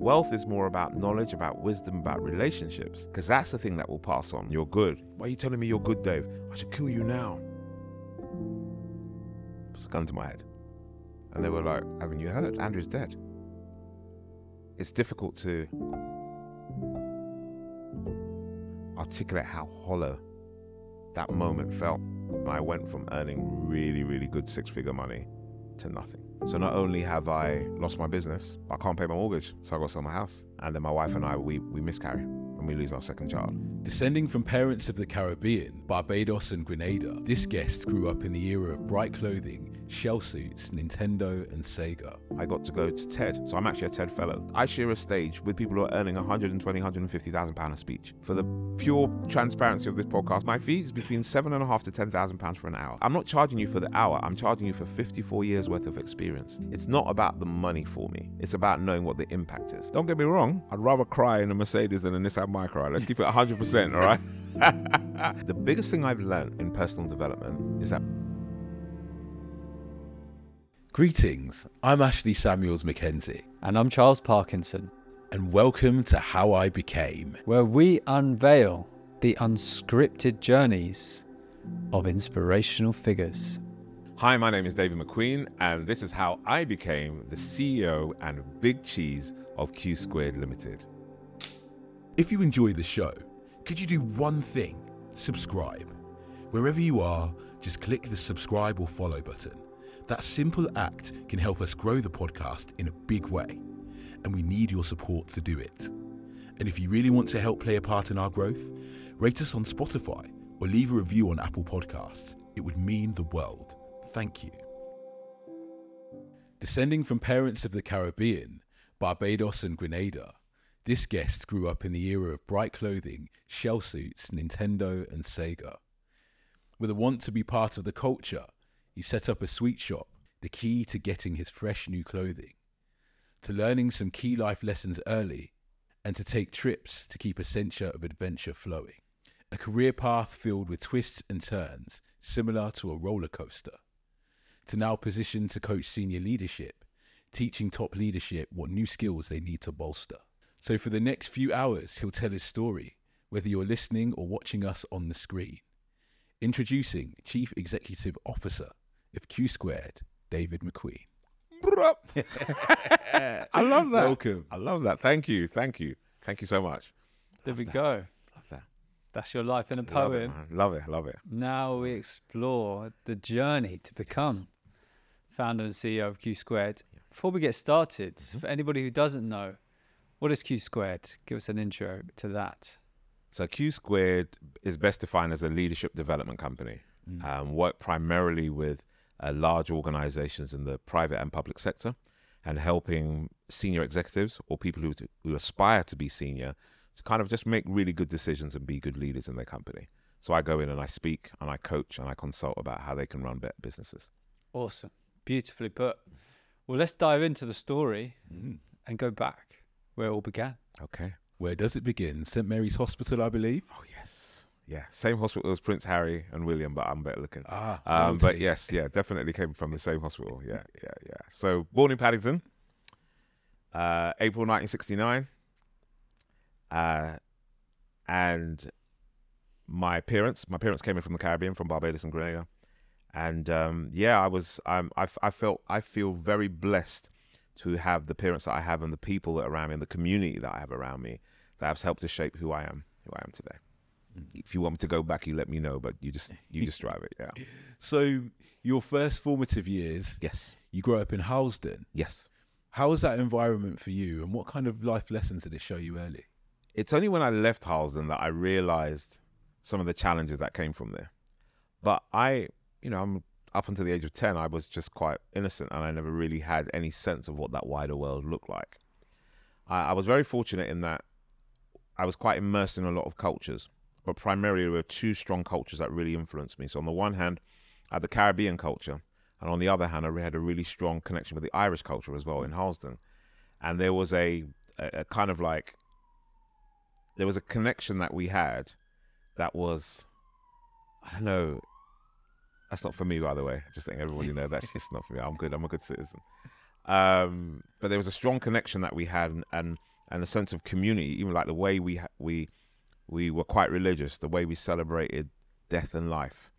Wealth is more about knowledge, about wisdom, about relationships, because that's the thing that will pass on. You're good. Why are you telling me you're good, Dave? I should kill you now. Puts a gun to my head. And they were like, haven't you heard? Andrew's dead. It's difficult to articulate how hollow that moment felt when I went from earning really, really good six-figure money to nothing. So not only have I lost my business, I can't pay my mortgage, so I got to sell my house. And then my wife and I, we miscarry and we lose our second child. Descending from parents of the Caribbean, Barbados and Grenada, this guest grew up in the era of bright clothing, shell suits, Nintendo and Sega. I got to go to TED, so I'm actually a TED fellow. I share a stage with people who are earning 120, 150,000 pounds a speech. For the pure transparency of this podcast, my fee is between £7,500 to £10,000 for an hour. I'm not charging you for the hour, I'm charging you for 54 years worth of experience. It's not about the money for me, it's about knowing what the impact is. Don't get me wrong, I'd rather cry in a Mercedes than a Nissan Micra. Let's keep it 100%, all right? The biggest thing I've learned in personal development is that Greetings, I'm Ashley Samuels Mackenzie. And I'm Charles Parkinson. And welcome to How I Became, where we unveil the unscripted journeys of inspirational figures. Hi, my name is David McQueen, and this is how I became the CEO and big cheese of Q Squared Limited. If you enjoy the show, could you do one thing? Subscribe. Wherever you are, just click the subscribe or follow button. That simple act can help us grow the podcast in a big way, and we need your support to do it. And if you really want to help play a part in our growth, rate us on Spotify or leave a review on Apple Podcasts. It would mean the world. Thank you. Descending from parents of the Caribbean, Barbados and Grenada, this guest grew up in the era of bright clothing, shell suits, Nintendo and Sega. With a want to be part of the culture, he set up a sweet shop, the key to getting his fresh new clothing, to learning some key life lessons early, and to take trips to keep a centre of adventure flowing. A career path filled with twists and turns, similar to a roller coaster. To now positioned to coach senior leadership, teaching top leadership what new skills they need to bolster. So for the next few hours, he'll tell his story, whether you're listening or watching us on the screen. Introducing Chief Executive Officer of Q Squared, David McQueen. I love that. Welcome. I love that. Thank you. Thank you. Thank you so much. There we go. Love that. That's your life in a Love it, poem. man. Love it. Love it. Now we explore the journey to become founder and CEO of Q Squared. Before we get started, for anybody who doesn't know, what is Q Squared? Give us an intro to that. So Q Squared is best defined as a leadership development company. Work primarily with large organizations in the private and public sector, and helping senior executives or people who aspire to be senior to kind of just make really good decisions and be good leaders in their company. So I go in and I speak and I coach and I consult about how they can run better businesses. Awesome. Beautifully put. Well, let's dive into the story and go back where it all began. Okay. Where does it begin? St. Mary's Hospital, I believe. Oh, yes. Yeah. Same hospital as Prince Harry and William, but I'm better looking. But yes, yeah, definitely came from the same hospital. Yeah. So born in Paddington, April 1969. And my parents came in from the Caribbean, from Barbados and Grenada. And I feel very blessed to have the parents that I have and the people that are around me and the community that I have around me that has helped to shape who I am today. If you want me to go back, you let me know, but you just drive it. Yeah. So your first formative years, Yes. you grew up in Harlesden. Yes. How was that environment for you, and what kind of life lessons did it show you early? It's only when I left Harlesden that I realized some of the challenges that came from there. But I'm up until the age of 10, I was just quite innocent, and I never really had any sense of what that wider world looked like. I was very fortunate in that I was quite immersed in a lot of cultures, but primarily there were two strong cultures that really influenced me. So on the one hand, I had the Caribbean culture, and on the other hand, I had a really strong connection with the Irish culture as well in Harlesden. And there was a kind of like, there was a connection that we had that was, I don't know, that's not for me, by the way. I just think everybody know that's just not for me. I'm good. I'm a good citizen. But there was a strong connection that we had, and a sense of community. Even like the way we were quite religious, the way we celebrated death and life.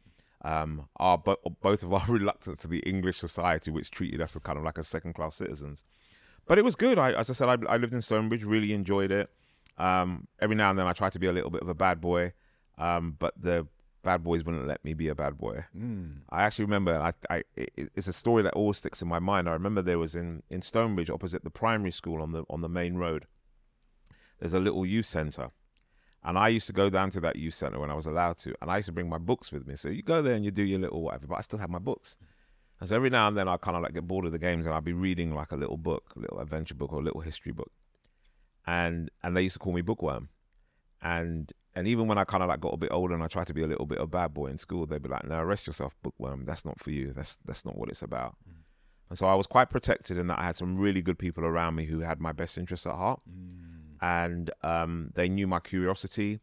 Both of our reluctance to the English society, which treated us as kind of like a second-class citizens. But it was good. As I said, I lived in Stonebridge, really enjoyed it. Every now and then I tried to be a little bit of a bad boy, but the bad boys wouldn't let me be a bad boy. I actually remember, it's a story that always sticks in my mind. I remember there was in Stonebridge, opposite the primary school on the main road, there's a little youth centre. And I used to go down to that youth centre when I was allowed to, and I used to bring my books with me. So you go there and you do your little whatever, but I still have my books. And so every now and then I kind of like get bored of the games, and I'll be reading like a little book, a little adventure book or a little history book. And they used to call me Bookworm. And even when I kind of like got a bit older and I tried to be a little bit of a bad boy in school, they'd be like, "No, rest yourself, Bookworm. That's not for you. That's not what it's about." And so I was quite protected in that I had some really good people around me who had my best interests at heart. And they knew my curiosity.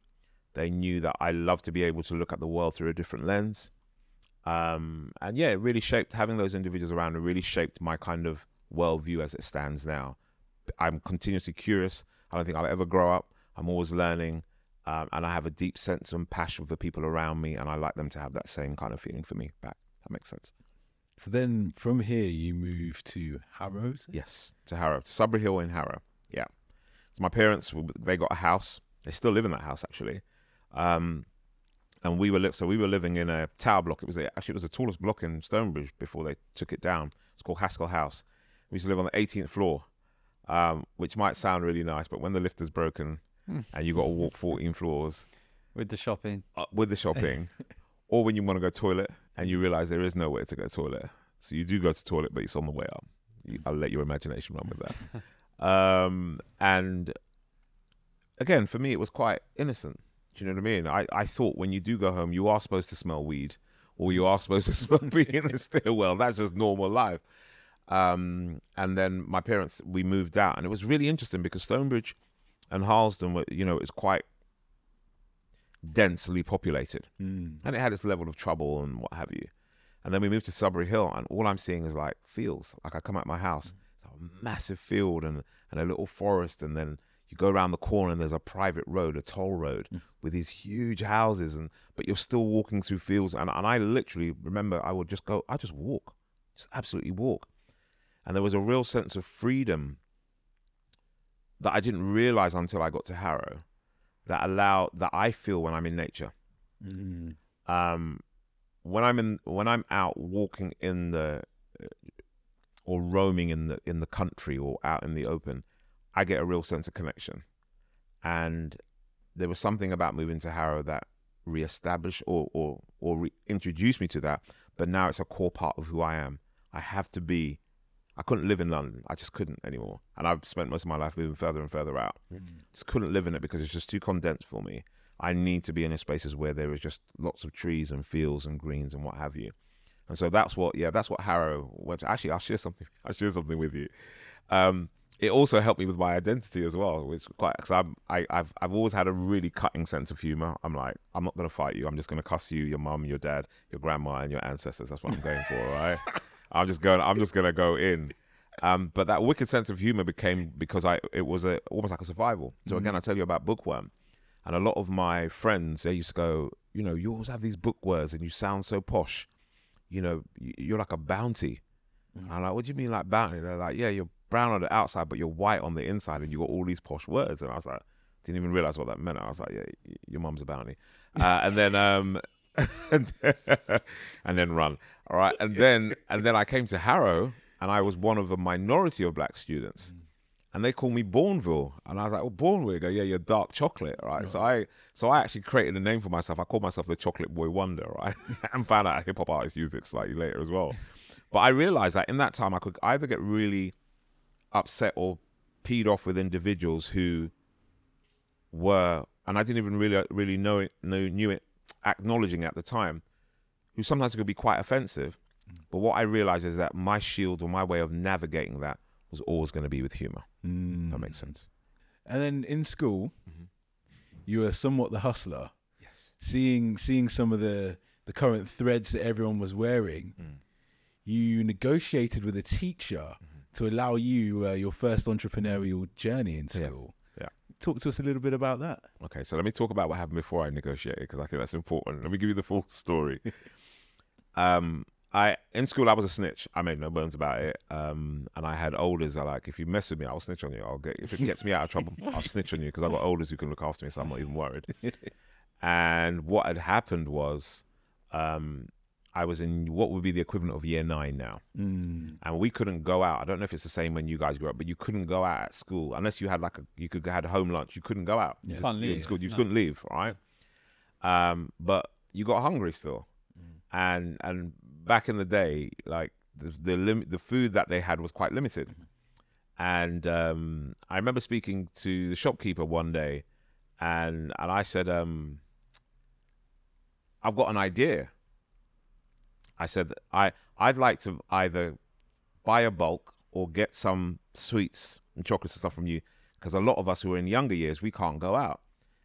They knew that I loved to be able to look at the world through a different lens. And yeah, it really shaped, having those individuals around, it really shaped my kind of worldview as it stands now. I'm continuously curious. I don't think I'll ever grow up. I'm always learning. And I have a deep sense and passion for the people around me. And I like them to have that same kind of feeling for me back. That makes sense. So then from here, you moved to Harrow? Yes, to Harrow, to Sudbury Hill in Harrow. Yeah. So my parents, they got a house. They still live in that house, actually. And we were living in a tower block. It was the tallest block in Stonebridge before they took it down. It's called Haskell House. We used to live on the 18th floor, which might sound really nice, but when the lift is broken and you got to walk 14 floors with the shopping, or when you want to go toilet and you realize there is nowhere to go toilet, so you do go to toilet, but it's on the way up. I'll let your imagination run with that. And again, for me, it was quite innocent. Do you know what I mean? I thought when you do go home, you are supposed to smell weed, or you are supposed to smell being in the stairwell. That's just normal life. And then my parents, we moved out, and it was really interesting because Stonebridge and Harlesden were, it's quite densely populated, and it had its level of trouble and what have you. And then we moved to Sudbury Hill, and all I'm seeing is like fields. Like I come out my house, it's a massive field and a little forest, and then you go around the corner and there's a private road, a toll road, with these huge houses, but you're still walking through fields. And I literally remember I just walk, just absolutely walk. And there was a real sense of freedom that I didn't realize until I got to Harrow, that I feel when I'm in nature. When I'm out walking or roaming in the country or out in the open, I get a real sense of connection. And there was something about moving to Harrow that reestablished or reintroduced me to that. But now it's a core part of who I am. I couldn't live in London. I just couldn't anymore. And I've spent most of my life moving further and further out. Just couldn't live in it because it's just too condensed for me. I need to be in spaces where there is just lots of trees and fields and greens and what have you. And so that's what Harrow went to. Actually, I'll share something with you. It also helped me with my identity as well, which because I've always had a really cutting sense of humor. I'm like, I'm not gonna fight you. I'm just gonna cuss you, your mum, your dad, your grandma, and your ancestors. That's what I'm going for, right? I'm just gonna go in. But that wicked sense of humor became because it was almost like a survival. So again, I tell you about Bookworm, and a lot of my friends, they used to go, you always have these book words and you sound so posh. You're like a bounty. I'm like, what do you mean like bounty? They're like, yeah, you're brown on the outside, but you're white on the inside, and you got all these posh words. And I was like, didn't even realize what that meant. I was like, yeah, your mum's a bounty. And then and then run. All right. And then I came to Harrow, and I was one of a minority of black students. And they called me Bourneville. And I was like, oh, Bourneville. They go, yeah, you're dark chocolate, right? So I actually created a name for myself. I called myself the Chocolate Boy Wonder, right? And found out hip-hop artists used it slightly later as well. But I realized that in that time, I could either get really upset or peed off with individuals who were, and I didn't even really knew it, acknowledging at the time, who sometimes could be quite offensive. But what I realized is that my shield or my way of navigating that was always going to be with humor. That makes sense. And then in school, you were somewhat the hustler. Yes. Seeing some of the current threads that everyone was wearing, you negotiated with a teacher to allow you your first entrepreneurial journey in school. talk to us a little bit about that. Okay, so let me talk about what happened before I negotiated, because I think that's important. Let me give you the full story. In school I was a snitch. I made no bones about it. And I had olders that like, if you mess with me, I'll snitch on you. If it gets me out of trouble, I'll snitch on you, because I've got olders who can look after me, so I'm not even worried. And what had happened was, I was in what would be the equivalent of year 9 now. And we couldn't go out. I don't know if it's the same when you guys grew up, but you couldn't go out at school unless you had had home lunch. You couldn't go out. You can't leave. In school, you couldn't leave, right? But you got hungry still. And back in the day, like the food that they had was quite limited. And I remember speaking to the shopkeeper one day, and I said, I've got an idea. I said, I'd like to either buy a bulk or get some sweets and chocolates and stuff from you, because a lot of us who are in younger years, we can't go out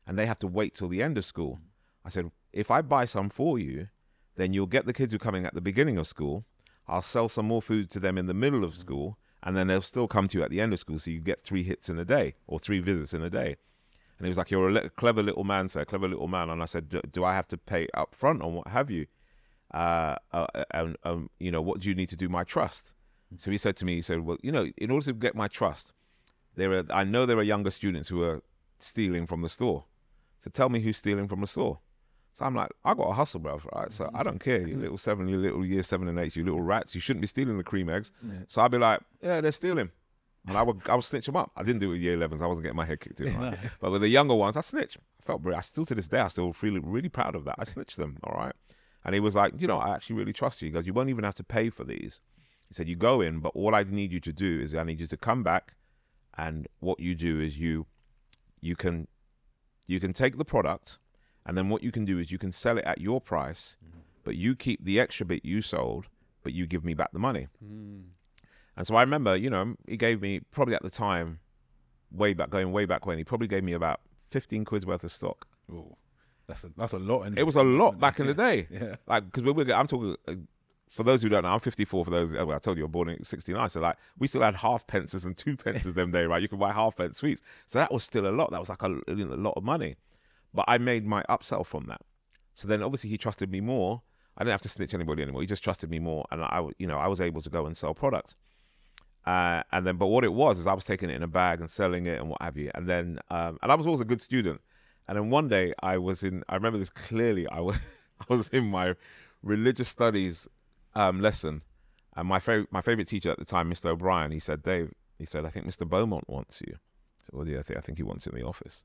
and they have to wait till the end of school. I said, if I buy some for you, then you'll get the kids who are coming at the beginning of school. I'll sell some more food to them in the middle of school, and then they'll still come to you at the end of school, so you get 3 hits in a day or 3 visits in a day. And he was like, you're a clever little man, sir, clever little man. And I said, do I have to pay up front or what have you? You know, what do you need to do my trust? So he said to me, he said, well, you know, in order to get my trust, I know there are younger students who are stealing from the store. So tell me who's stealing from the store. So I'm like, I got to hustle, bro, right? So I don't care, you little 7, you little year 7 and 8, you little rats. You shouldn't be stealing the cream eggs. Yeah. So I'd be like, yeah, they're stealing. And I would snitch them up. I didn't do it with year 11s. I wasn't getting my head kicked in, right? But with the younger ones, I snitch. I still to this day, I still feel really proud of that. I snitched them, all right? And he was like, you know, I actually really trust you. He goes, you won't even have to pay for these. He said, you go in, but all I need you to do is I need you to come back, and what you do is you can take the product, and then what you can do is you can sell it at your price, but you keep the extra bit you sold, but you give me back the money. And so I remember, you know, he gave me probably at the time, going way back when, he probably gave me about 15 quid's worth of stock. Oh, that's a lot. It was a lot back in the day. Yeah. Like, because I'm talking, for those who don't know, I'm 54. For those, I told you I was born in 69. So like, we still had half pences and 2 pences them day, right? You could buy half pence sweets. So that was still a lot. That was like a lot of money. But I made my upsell from that. So then obviously he trusted me more. I didn't have to snitch anybody anymore. He just trusted me more. And I was able to go and sell products. And then, but what it was is I was taking it in a bag and selling it and what have you. And then, and I was always a good student. And then one day I remember this clearly, I was in my religious studies lesson. And my favorite teacher at the time, Mr. O'Brien, he said, Dave, I think Mr. Beaumont wants you. I said, well, yeah, I think he wants you in the office.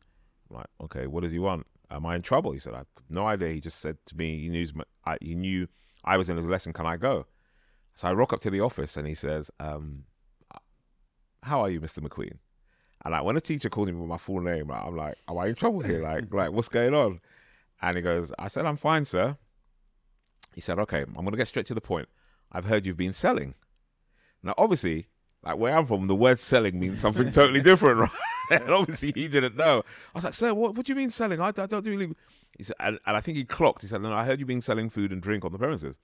I'm like, okay, what does he want? Am I in trouble? He said, I have no idea. He just said to me, he knew I was in his lesson. Can I go? So I rock up to the office and he says, how are you, Mr. McQueen? And like, when a teacher calls me by my full name, I'm like, am I in trouble here? Like, what's going on? And he goes, I said, I'm fine, sir. He said, okay, I'm going to get straight to the point. I've heard you've been selling. Now, obviously, like where I'm from, the word selling means something totally different, right? And obviously he didn't know. I was like, sir, what do you mean selling? I don't really. He said, and I think he clocked. He said, no, I heard you've been selling food and drink on the premises.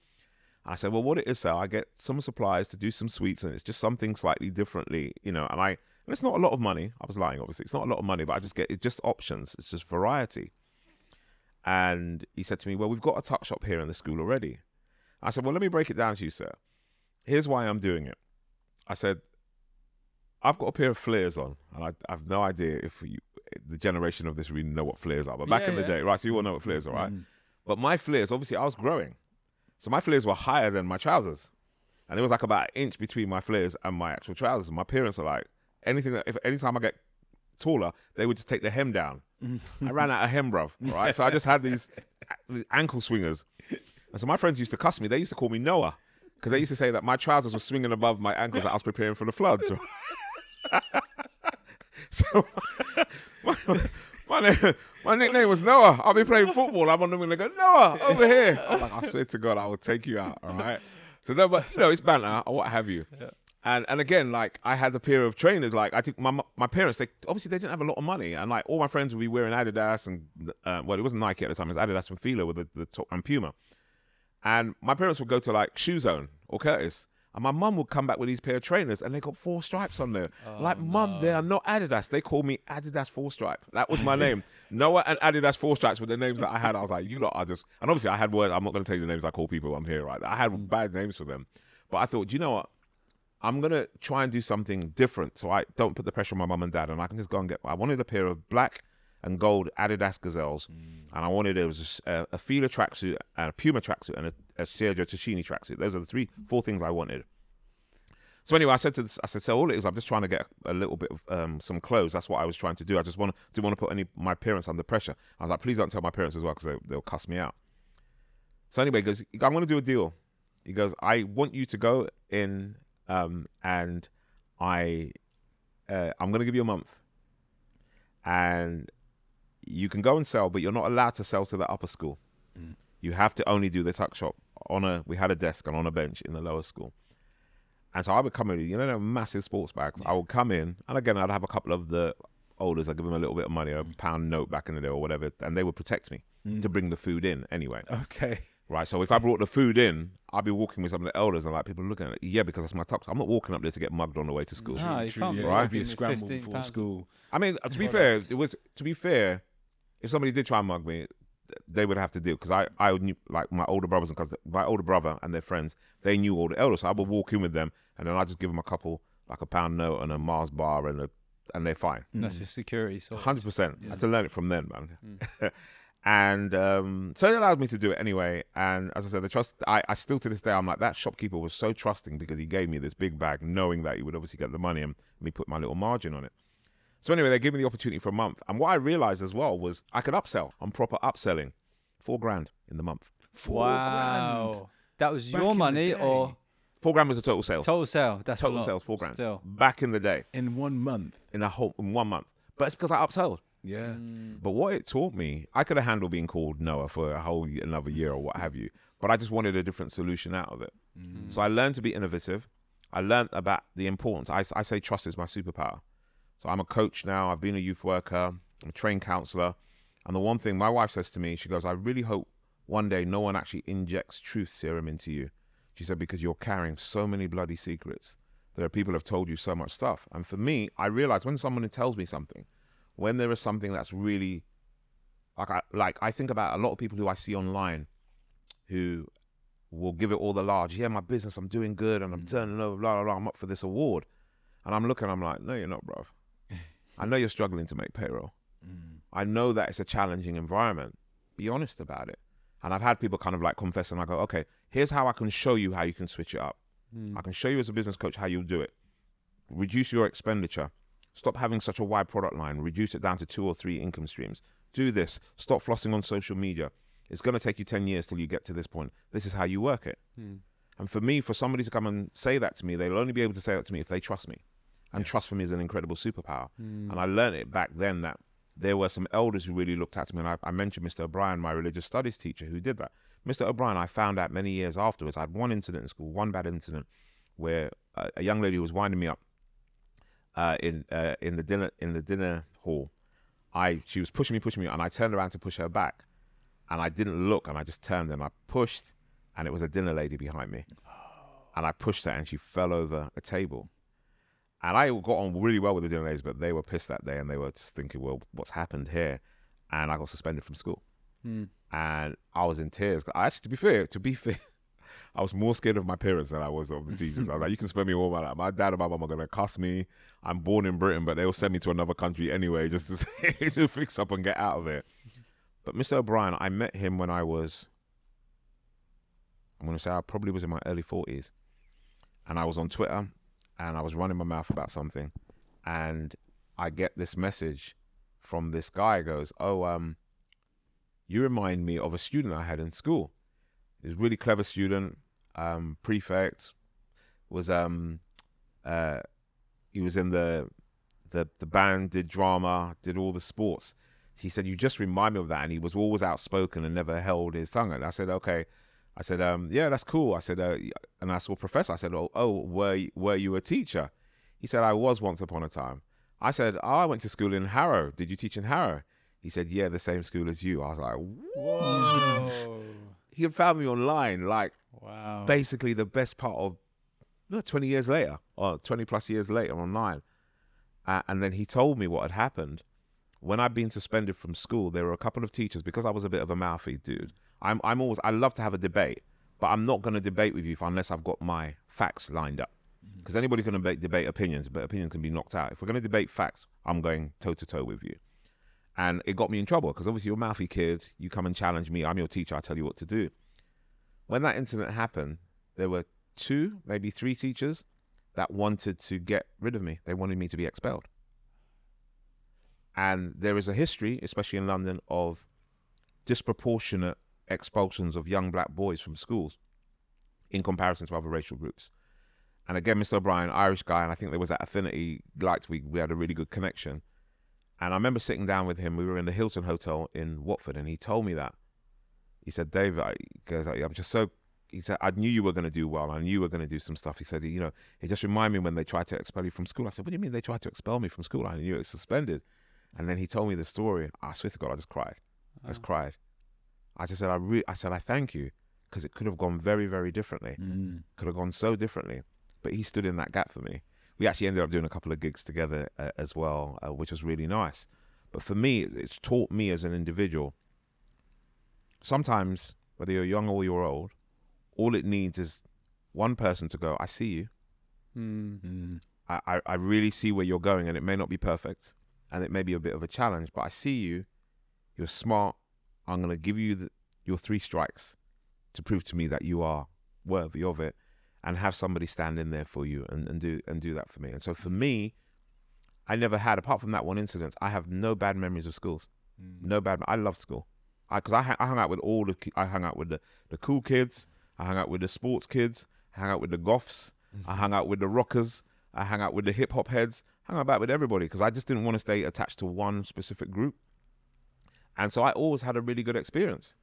I said, well, what it is, sir, I get some supplies to do some sweets, and it's just something slightly differently, you know, and it's not a lot of money. I was lying, obviously. It's not a lot of money, but it's just options. It's just variety. And he said to me, well, we've got a tuck shop here in the school already. I said, well, let me break it down to you, sir. Here's why I'm doing it. I said, I've got a pair of flares on, and I have no idea if the generation of this really know what flares are, but back in the day, right, so you all know what flares are, right? But my flares, obviously, I was growing. So my flares were higher than my trousers. And it was like about an inch between my flares and my actual trousers. And my parents are like, anytime I get taller, they would just take the hem down. I ran out of hem, bruv, right? So I just had these ankle swingers. And so my friends used to cuss me. They used to call me Noah, because they used to say that my trousers were swinging above my ankles that I was preparing for the floods. So my nickname was Noah. I'll be playing football. I'm on the wing. They go, Noah, over here. I'm like, I swear to God, I will take you out. All right. So no, but you know, it's banter or what have you. Yeah. And again, like I had a pair of trainers. Like I think my parents, they didn't have a lot of money, and like all my friends would be wearing Adidas and well, it wasn't Nike at the time. It was Adidas and Fila with the top and Puma. And my parents would go to like Shoe Zone or Curtis. And my mum would come back with these pair of trainers and they got 4 stripes on there. Like, mum, they are not Adidas. They called me Adidas 4-stripe. That was my name. Noah and Adidas 4-stripes were the names that I had. I was like, you lot are just... And obviously I had words. I'm not going to tell you the names I call people on here, right? I had bad names for them. But I thought, you know what? I'm going to try and do something different so I don't put the pressure on my mum and dad and I can just go and get... I wanted a pair of black and gold Adidas Gazelles. And I wanted, it was a Fila tracksuit and a Puma tracksuit and a Sergio Tacchini tracksuit. Those are the 4 things I wanted. So anyway, I said, so all it is, I'm just trying to get a little bit of some clothes. That's what I was trying to do. I just didn't want to put my parents under pressure. I was like, please don't tell my parents as well because they'll cuss me out. So anyway, he goes, I'm going to do a deal. He goes, I want you to go in and I'm going to give you a month. And you can go and sell, but you're not allowed to sell to the upper school. You have to only do the tuck shop. We had a desk and on a bench in the lower school. And so I would come in, you know, massive sports bags. I would come in, and again, I'd have a couple of the olders. I'd give them a little bit of money, a pound note back in the day or whatever, and they would protect me to bring the food in anyway. Okay. Right, so if I brought the food in, I'd be walking with some of the elders, and like people looking at it, yeah, because that's my tuck. I'm not walking up there to get mugged on the way to school. No, you can't. Yeah, right? It'd be a scramble for school. I mean, to be fair, if somebody did try and mug me, they would have to deal because I knew, like, my older brothers and cousins, my older brother and their friends, they knew all the elders. So I would walk in with them and then I'd just give them a couple, like a pound note and a Mars bar and they're fine. That's your security. 100%. I had to learn it from them, man. And so it allowed me to do it anyway. And as I said, the trust, I still to this day, I'm like, that shopkeeper was so trusting because he gave me this big bag knowing that he would obviously get the money and me put my little margin on it. So anyway, they gave me the opportunity for a month. And what I realized as well was I could upsell. I'm proper upselling. $4,000 in the month. $4,000. That was your money or? $4,000 was the total sales. Total sale. That's total a lot. sales, $4,000. Still. Back in the day. In 1 month. In 1 month. But it's because I upsold. Yeah. But what it taught me, I could have handled being called Noah for another year or what have you. But I just wanted a different solution out of it. So I learned to be innovative. I learned about the importance. I say trust is my superpower. So I'm a coach now. I've been a youth worker. I'm a trained counselor. And the one thing my wife says to me, she goes, I really hope one day no one actually injects truth serum into you. She said, because you're carrying so many bloody secrets. There are people who have told you so much stuff. And for me, I realize when someone tells me something, when there is something that's really, I think about a lot of people who I see online who will give it all the large. Yeah, my business, I'm doing good and I'm turning over, blah, blah, blah. I'm up for this award. And I'm looking, I'm like, no, you're not, bruv. I know you're struggling to make payroll. I know that it's a challenging environment. Be honest about it. And I've had people kind of like confess and I go, okay, here's how I can show you how you can switch it up. I can show you as a business coach how you'll do it. Reduce your expenditure. Stop having such a wide product line. Reduce it down to 2 or 3 income streams. Do this. Stop flossing on social media. It's going to take you 10 years till you get to this point. This is how you work it. And for me, for somebody to come and say that to me, they'll only be able to say that to me if they trust me. And trust for me is an incredible superpower. And I learned it back then that there were some elders who really looked at me. And I mentioned Mr. O'Brien, my religious studies teacher, who did that. Mr. O'Brien, I found out many years afterwards, I had one incident in school, one bad incident, where a young lady was winding me up in the dinner hall. She was pushing me, and I turned around to push her back. And I didn't look, and I just turned and I pushed, and it was a dinner lady behind me. And I pushed her, and she fell over a table. And I got on really well with the dinner ladies, but they were pissed that day, and they were just thinking, well, what's happened here? And I got suspended from school. And I was in tears. Actually, to be fair, I was more scared of my parents than I was of the teachers. I was like, you can spend me all my life. My dad and my mum are going to cuss me. I'm born in Britain, but they'll send me to another country anyway just to say, to fix up and get out of it. But Mr. O'Brien, I met him when I was, I'm going to say I probably was in my early 40s. And I was on Twitter, and I was running my mouth about something. And I get this message from this guy. Goes, you remind me of a student I had in school. He was a really clever student, prefect, was he was in the band, did drama, did all the sports. He said, you just remind me of that. And he was always outspoken and never held his tongue. And I said, okay. I said, yeah, that's cool. I said, and I saw Professor. I said, were you a teacher? He said, I was once upon a time. I said, I went to school in Harrow. Did you teach in Harrow? He said, yeah, the same school as you. I was like, whoa. He had found me online, like, wow, basically the best part of 20 years later, or 20 plus years later online. And then he told me what had happened. When I'd been suspended from school, there were a couple of teachers, because I was a bit of a mouthy dude. I love to have a debate, but I'm not going to debate with you unless I've got my facts lined up. Because anybody can debate opinions, but opinions can be knocked out. If we're going to debate facts, I'm going toe to toe with you. And it got me in trouble, because obviously you're a mouthy kid. You come and challenge me. I'm your teacher. I tell you what to do. When that incident happened, there were 2, maybe 3 teachers that wanted to get rid of me. They wanted me to be expelled. And there is a history, especially in London, of disproportionate expulsions of young black boys from schools in comparison to other racial groups. And again, Mr. O'Brien, Irish guy, and I think there was that affinity, we had a really good connection. And I remember sitting down with him. We were in the Hilton Hotel in Watford, and he told me that. He said, David, I'm just so, he said, I knew you were going to do well. I knew you were going to do some stuff. He said, you know, it just reminded me when they tried to expel you from school. I said, what do you mean they tried to expel me from school? I knew it was suspended. And then he told me the story. I swear to God, I just cried. I just cried. I just said, I thank you, because it could have gone very, very differently. Could have gone so differently. But he stood in that gap for me. We actually ended up doing a couple of gigs together as well, which was really nice. But for me, it's taught me as an individual, sometimes, whether you're young or you're old, all it needs is one person to go, I see you. I really see where you're going, and it may not be perfect, and it may be a bit of a challenge, but I see you. You're smart. I'm going to give you your 3 strikes to prove to me that you are worthy of it, and have somebody stand in there for you and do that for me. And so for me, I never had, apart from that one incident, I have no bad memories of schools. No bad. I loved school. Because I hung out with I hung out with the cool kids. I hung out with the sports kids. I hung out with the goths. I hung out with the rockers. I hung out with the hip hop heads. I hung out with everybody, because I just didn't want to stay attached to one specific group. And so I always had a really good experience.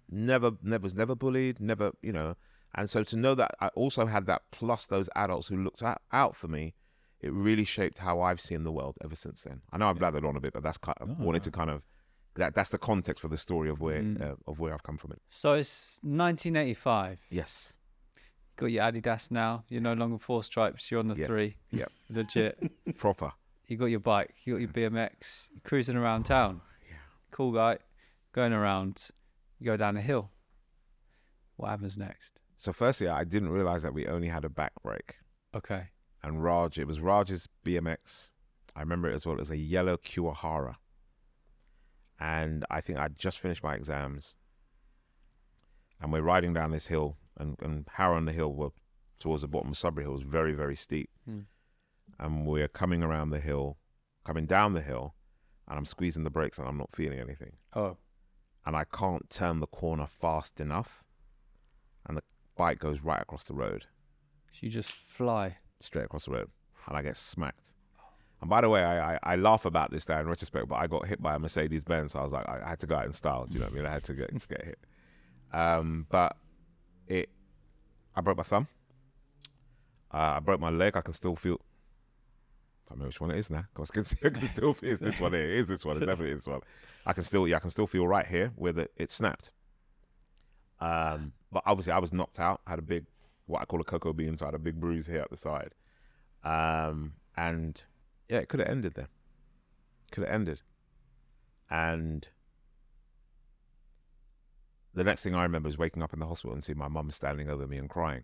Was never bullied. Never, you know. And so to know that I also had that, plus those adults who looked out for me, it really shaped how I've seen the world ever since then. I know I've blathered on a bit, but that's kind of, wanted to kind of, that's the context for the story of where I've come from. So it's 1985. Yes. Got your Adidas now. You're no longer 4 stripes. You're on the 3. Yep. Legit. Proper. You got your bike. You got your BMX. You're cruising around town. Yeah. Cool guy. Going around. You go down a hill. What happens next? So firstly, I didn't realize that we only had a back brake. Okay. And it was Raj's BMX. I remember it as well as a yellow Kiwahara. And I think I'd just finished my exams. And we're riding down this hill, and Harrow and the hill towards the bottom of Sudbury Hill was very, very steep. And we're coming down the hill, and I'm squeezing the brakes and I'm not feeling anything. Oh. And I can't turn the corner fast enough. And the bike goes right across the road. So you just fly straight across the road, and I get smacked. And by the way, I laugh about this now in retrospect, but I got hit by a Mercedes Benz, so I was like, I had to go out in style. Do you know what I mean? I had to get hit. But I broke my thumb. I broke my leg. I can still feel. I don't know which one it is now. I can still feel. Is this one? It is this one. It's definitely this one. I can still feel right here where it snapped. But obviously I was knocked out. I had a big, what I call a cocoa bean, so I had a big bruise here at the side. And yeah, it could have ended there. And the next thing I remember is waking up in the hospital and seeing my mum standing over me and crying.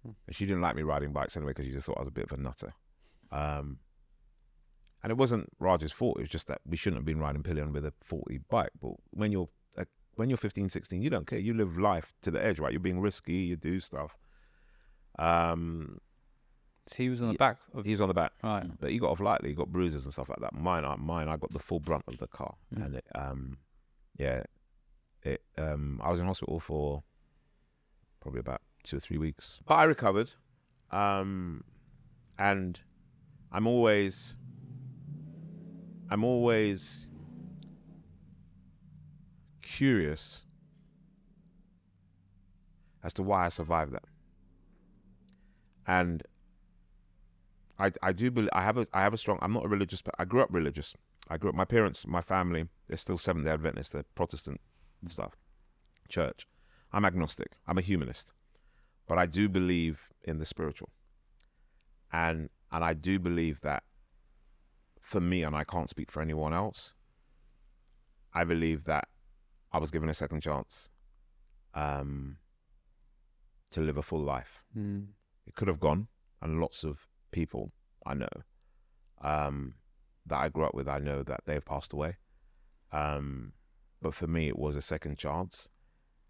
And she didn't like me riding bikes anyway, because she just thought I was a bit of a nutter. And it wasn't Raj's fault. It was just that we shouldn't have been riding pillion with a 40 bike. But when you're 15, 16, you don't care. You live life to the edge, right? You're being risky. You do stuff. So he was on the back? He was on the back. Right. But he got off lightly. He got bruises and stuff like that. Mine, I got the full brunt of the car. And I was in hospital for probably about 2 or 3 weeks. But I recovered. And I'm always curious as to why I survived that. And I do believe I have a strong. I'm not a religious, but I grew up religious. My parents, my family, they're still Seventh-day Adventists. They're Protestant stuff, church. I'm agnostic. I'm a humanist, but I do believe in the spiritual. And I do believe that for me, and I can't speak for anyone else, I believe that I was given a second chance to live a full life. It could have gone, and lots of people I know that I grew up with, I know that they've passed away. But for me, it was a second chance.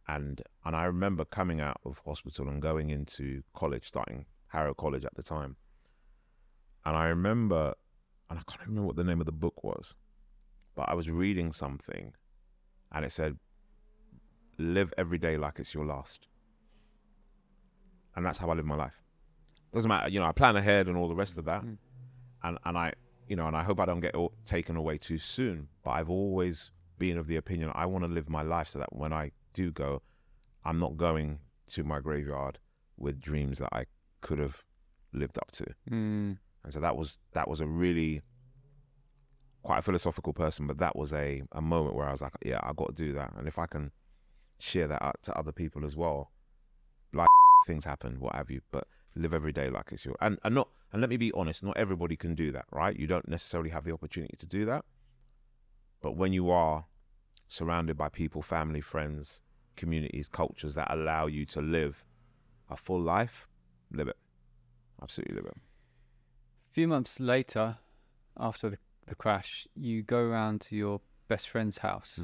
And I remember coming out of hospital and going into college, starting Harrow College at the time. And I remember, and I can't remember what the name of the book was, but I was reading something and it said, live every day like it's your last. And that's how I live my life. Doesn't matter, you know, I plan ahead and all the rest of that. And I, you know, and I hope I don't get taken away too soon, but I've always been of the opinion, I want to live my life so that when I do go, I'm not going to my graveyard with dreams that I could have lived up to. And so that was a really quite a philosophical person, but that was a moment where I was like, yeah, I got to do that. And if I can share that out to other people as well, like things happen, what have you, but live every day like it's your, and let me be honest, not everybody can do that, right? You don't necessarily have the opportunity to do that. But when you are surrounded by people, family, friends, communities, cultures that allow you to live a full life, live it. Absolutely live it. A few months later, after the crash, you go around to your best friend's house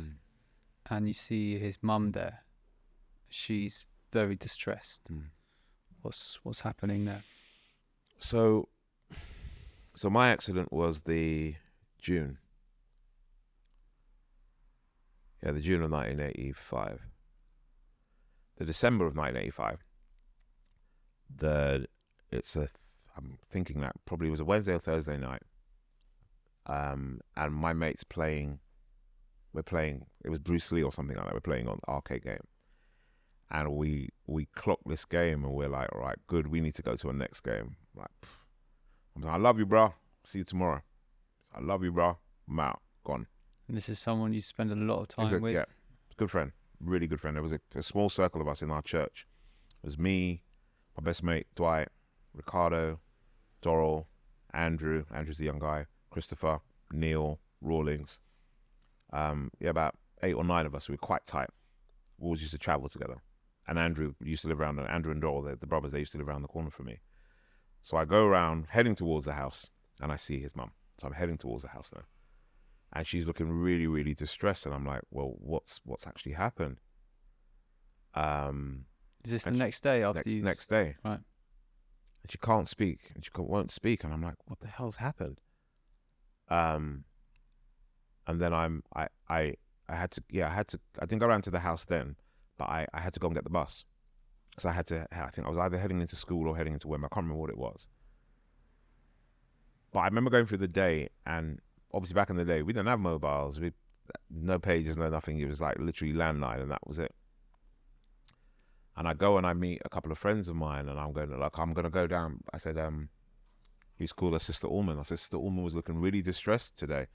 and you see his mum there. She's very distressed. What's happening there? So my accident was the June. Yeah, the June of 1985. The December of 1985. I'm thinking that probably was a Wednesday or Thursday night. And my mate's playing. It was Bruce Lee or something like that. We're playing on arcade game. And we clocked this game and we're like, all right, good, we need to go to a next game. Like, I'm like, I love you, bro. See you tomorrow. I love you, bro. I'm out. Gone. And this is someone you spend a lot of time with? Yeah, good friend. Really good friend. There was a small circle of us in our church. It was me, my best mate, Dwight, Ricardo, Doral, Andrew. Andrew's the young guy. Christopher, Neil, Rawlings. About 8 or 9 of us. We were quite tight. We always used to travel together. And Andrew used to live around, Andrew and Doral, the brothers, they used to live around the corner from me. So I go around, heading towards the house, and I see his mum. So I'm heading towards the house now. And she's looking really, really distressed. And I'm like, well, what's actually happened? Is this the next day after you... Next day. Right. And she can't speak. And she won't speak. And I'm like, what the hell's happened? And then I didn't go around to the house then, but I had to go and get the bus. Because I think I was either heading into school or heading into work. I can't remember what it was. But I remember going through the day, and obviously back in the day, we didn't have mobiles. No pages, no nothing. It was like literally landline, and that was it. And I go and I meet a couple of friends of mine, and I'm going to go down. I said, he's called her Sister Allman. I said, Sister Allman was looking really distressed today.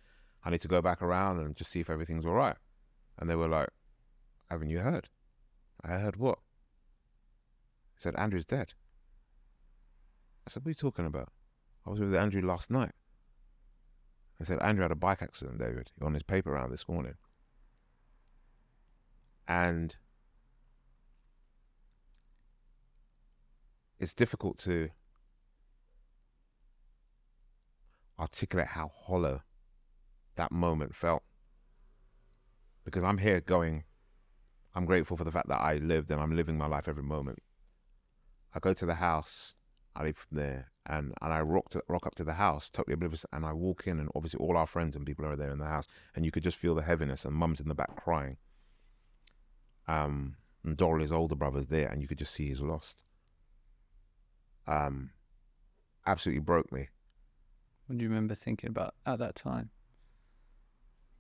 I need to go back around and just see if everything's all right. And they were like, haven't you heard? I heard what? He said, Andrew's dead. I said, what are you talking about? I was with Andrew last night. I said, Andrew had a bike accident, David. You're on his paper round this morning. And it's difficult to articulate how hollow that moment felt. Because I'm here going, I'm grateful for the fact that I lived and I'm living my life every moment. I go to the house, I leave from there, and I rock up to the house, totally oblivious, and I walk in, and obviously all our friends and people are there in the house, and you could just feel the heaviness, and Mum's in the back crying. And Doral, his older brother's there, and you could just see he's lost. Absolutely broke me. What do you remember thinking about at that time?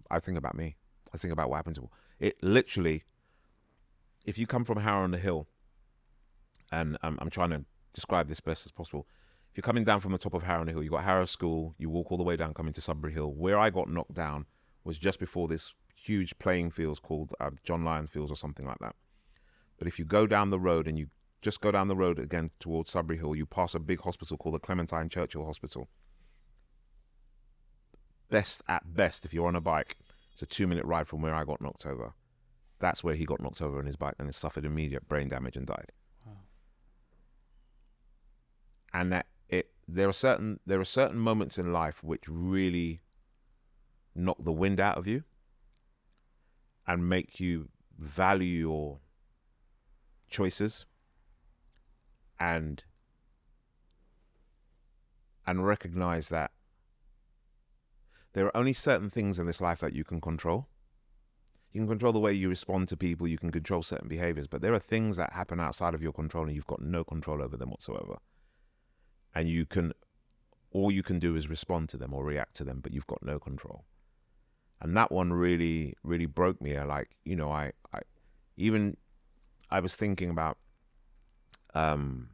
I think about me. I think about what happened to it. Literally, if you come from Harrow on the Hill, and I'm trying to describe this best as possible. If you're coming down from the top of Harrow on the Hill, you got Harrow School, you walk all the way down, coming to Sudbury Hill. Where I got knocked down was just before this huge playing fields called John Lyons Fields or something like that. But if you go down the road and you just go down the road again towards Sudbury Hill. You pass a big hospital called the Clementine Churchill Hospital. At best, if you're on a bike, it's a 2-minute ride from where I got knocked over. That's where he got knocked over on his bike and he suffered immediate brain damage and died. Wow. And there are certain moments in life which really knock the wind out of you and make you value your choices and recognize that there are only certain things in this life that you can control. You can control the way you respond to people, you can control certain behaviors, but there are things that happen outside of your control and you've got no control over them whatsoever. And all you can do is respond to them or react to them, but you've got no control. And that one really, really broke me. Like, you know, I was thinking about, obviously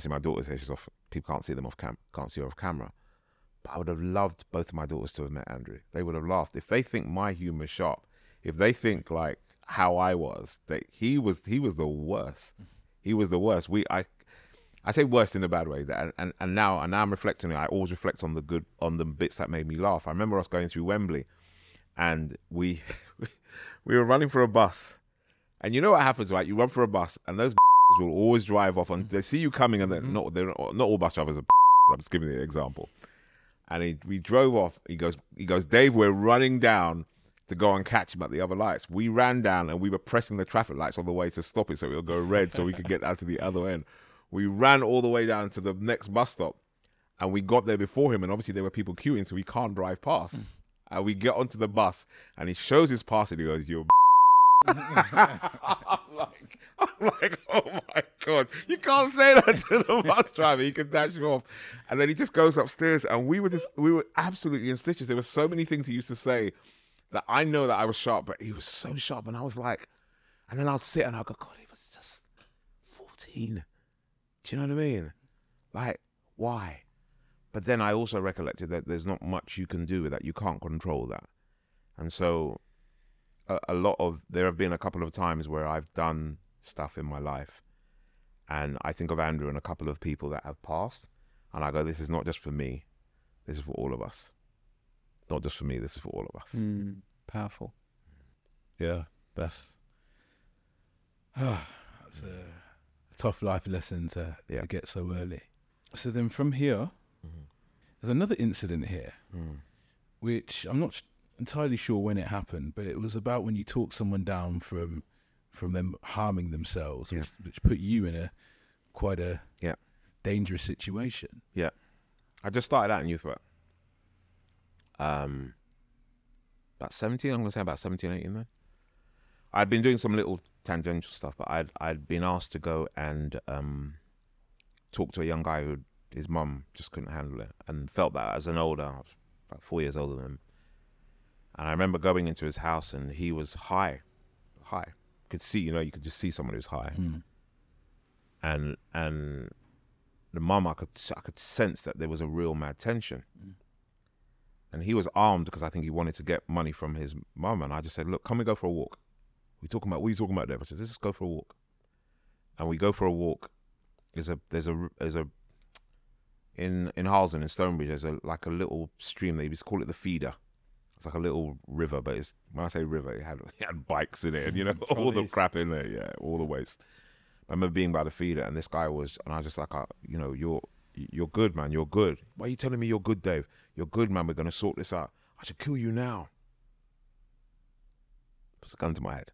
my daughter's here, she's off, people can't see them can't see her off camera. But I would have loved both of my daughters to have met Andrew. They would have laughed. If they think my humor's sharp, if they think like how I was, he was the worst. He was the worst. I say worst in a bad way. And now I'm reflecting. I always reflect on the bits that made me laugh. I remember us going through Wembley, and we were running for a bus, and you know what happens, right? You run for a bus, and those will always drive off, and they see you coming, and they're not all bus drivers are. I'm just giving you an example. And we drove off. He goes, Dave, we're running down to go and catch him at the other lights. We ran down, and we were pressing the traffic lights on the way to stop it so it would go red, so we could get out to the other end. We ran all the way down to the next bus stop, and we got there before him, and obviously there were people queuing, so we can't drive past. And we get onto the bus, and he shows his pass, and he goes, "You're." I'm like, oh my God, you can't say that to the bus driver. He can dash you off. And then he just goes upstairs, and we were absolutely in stitches. There were so many things he used to say that I know that I was sharp, but he was so sharp, and I was like, and then I'd sit and I'd go, God, he was just 14. Do you know what I mean? Like, why? But then I also recollected that there's not much you can do with that. You can't control that. And so there have been a couple of times where I've done stuff in my life, and I think of Andrew and a couple of people that have passed, and I go, this is not just for me, this is for all of us. Not just for me, this is for all of us. Powerful. Yeah, that's a tough life lesson to get so early. So then from here, there's another incident here, which I'm not entirely sure when it happened, but it was about when you talked someone down from them harming themselves, which put you in quite a dangerous situation. Yeah. I just started out in youth work. About 17, I'm going to say about 17, 18 then. I'd been doing some little tangential stuff, but I'd been asked to go and talk to a young guy who his mum just couldn't handle it, and felt that as I was about 4 years older than him. And I remember going into his house, and he was high. Could see, you could just see someone who's high. And the mum, I could sense that there was a real mad tension. And he was armed because I think he wanted to get money from his mum. And I just said, look, come and go for a walk. What are you talking about there? I said, let's just go for a walk. And we go for a walk. In Harlesden, in Stonebridge, there's a little stream. They used to call it the Feeder. It's like a little river, but when I say river, it had bikes in it, and all the crap in there, all the waste. I remember being by the Feeder, and this guy was, and I was just like, you're good, man, you're good. Why are you telling me you're good, Dave? You're good, man. We're gonna sort this out. I should kill you now. Puts a gun to my head,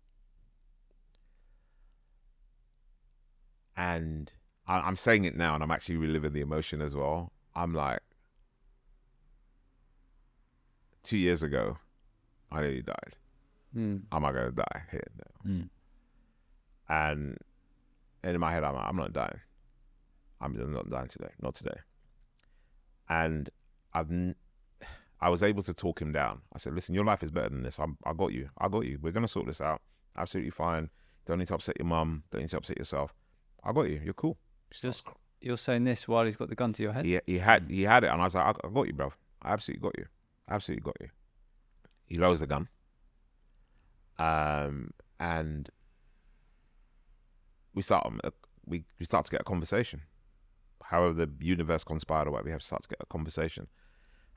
and I'm saying it now, and I'm actually reliving the emotion as well. I'm like, 2 years ago, I nearly died. Am I going to die here now? And in my head, I'm not dying. I'm not dying today. Not today. And I was able to talk him down. I said, listen, your life is better than this. I got you. We're going to sort this out. Absolutely fine. Don't need to upset your mum. Don't need to upset yourself. I got you. You're cool. You're saying this while he's got the gun to your head? He had it. And I was like, I got you, bro. I absolutely got you. Absolutely got you. He lowers the gun. And we start to get a conversation. However the universe conspired or whatever, we have to start to get a conversation.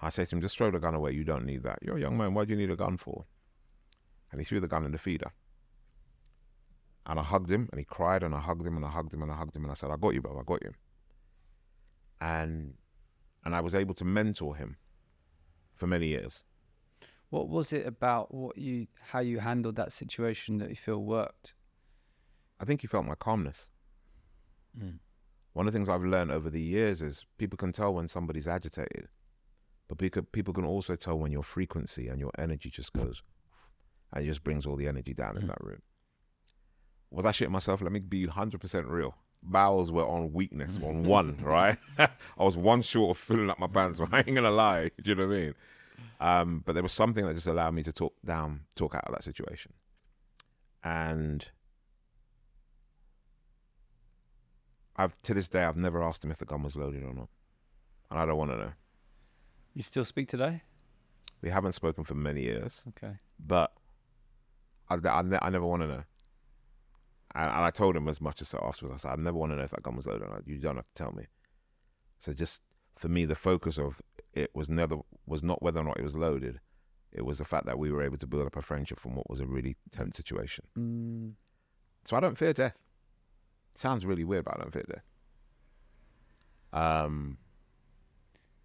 I say to him, just throw the gun away. You don't need that. You're a young man. What do you need a gun for? And he threw the gun in the feeder. And I hugged him, and he cried, and I hugged him, and I hugged him, and I hugged him, and I said, I got you, bro, I got you. And I was able to mentor him for many years. What was it about how you handled that situation that you feel worked? I think he felt my calmness. One of the things I've learned over the years is people can tell when somebody's agitated, but people can also tell when your frequency and your energy just goes, and it just brings all the energy down in that room. Was I shitting myself? Let me be 100% real. Bowels were on weakness, on one, right? I was one short of filling up my pants, I ain't gonna lie, do you know what I mean? But there was something that just allowed me to talk out of that situation. And to this day, I've never asked him if the gun was loaded or not. And I don't want to know. You still speak today? We haven't spoken for many years. Okay. But I never want to know. And I told him as much as so afterwards. I said, I never want to know if that gun was loaded or not. You don't have to tell me. So just, for me, the focus of it was not whether or not it was loaded. It was the fact that we were able to build up a friendship from what was a really tense situation. So I don't fear death. It sounds really weird, but I don't fear death.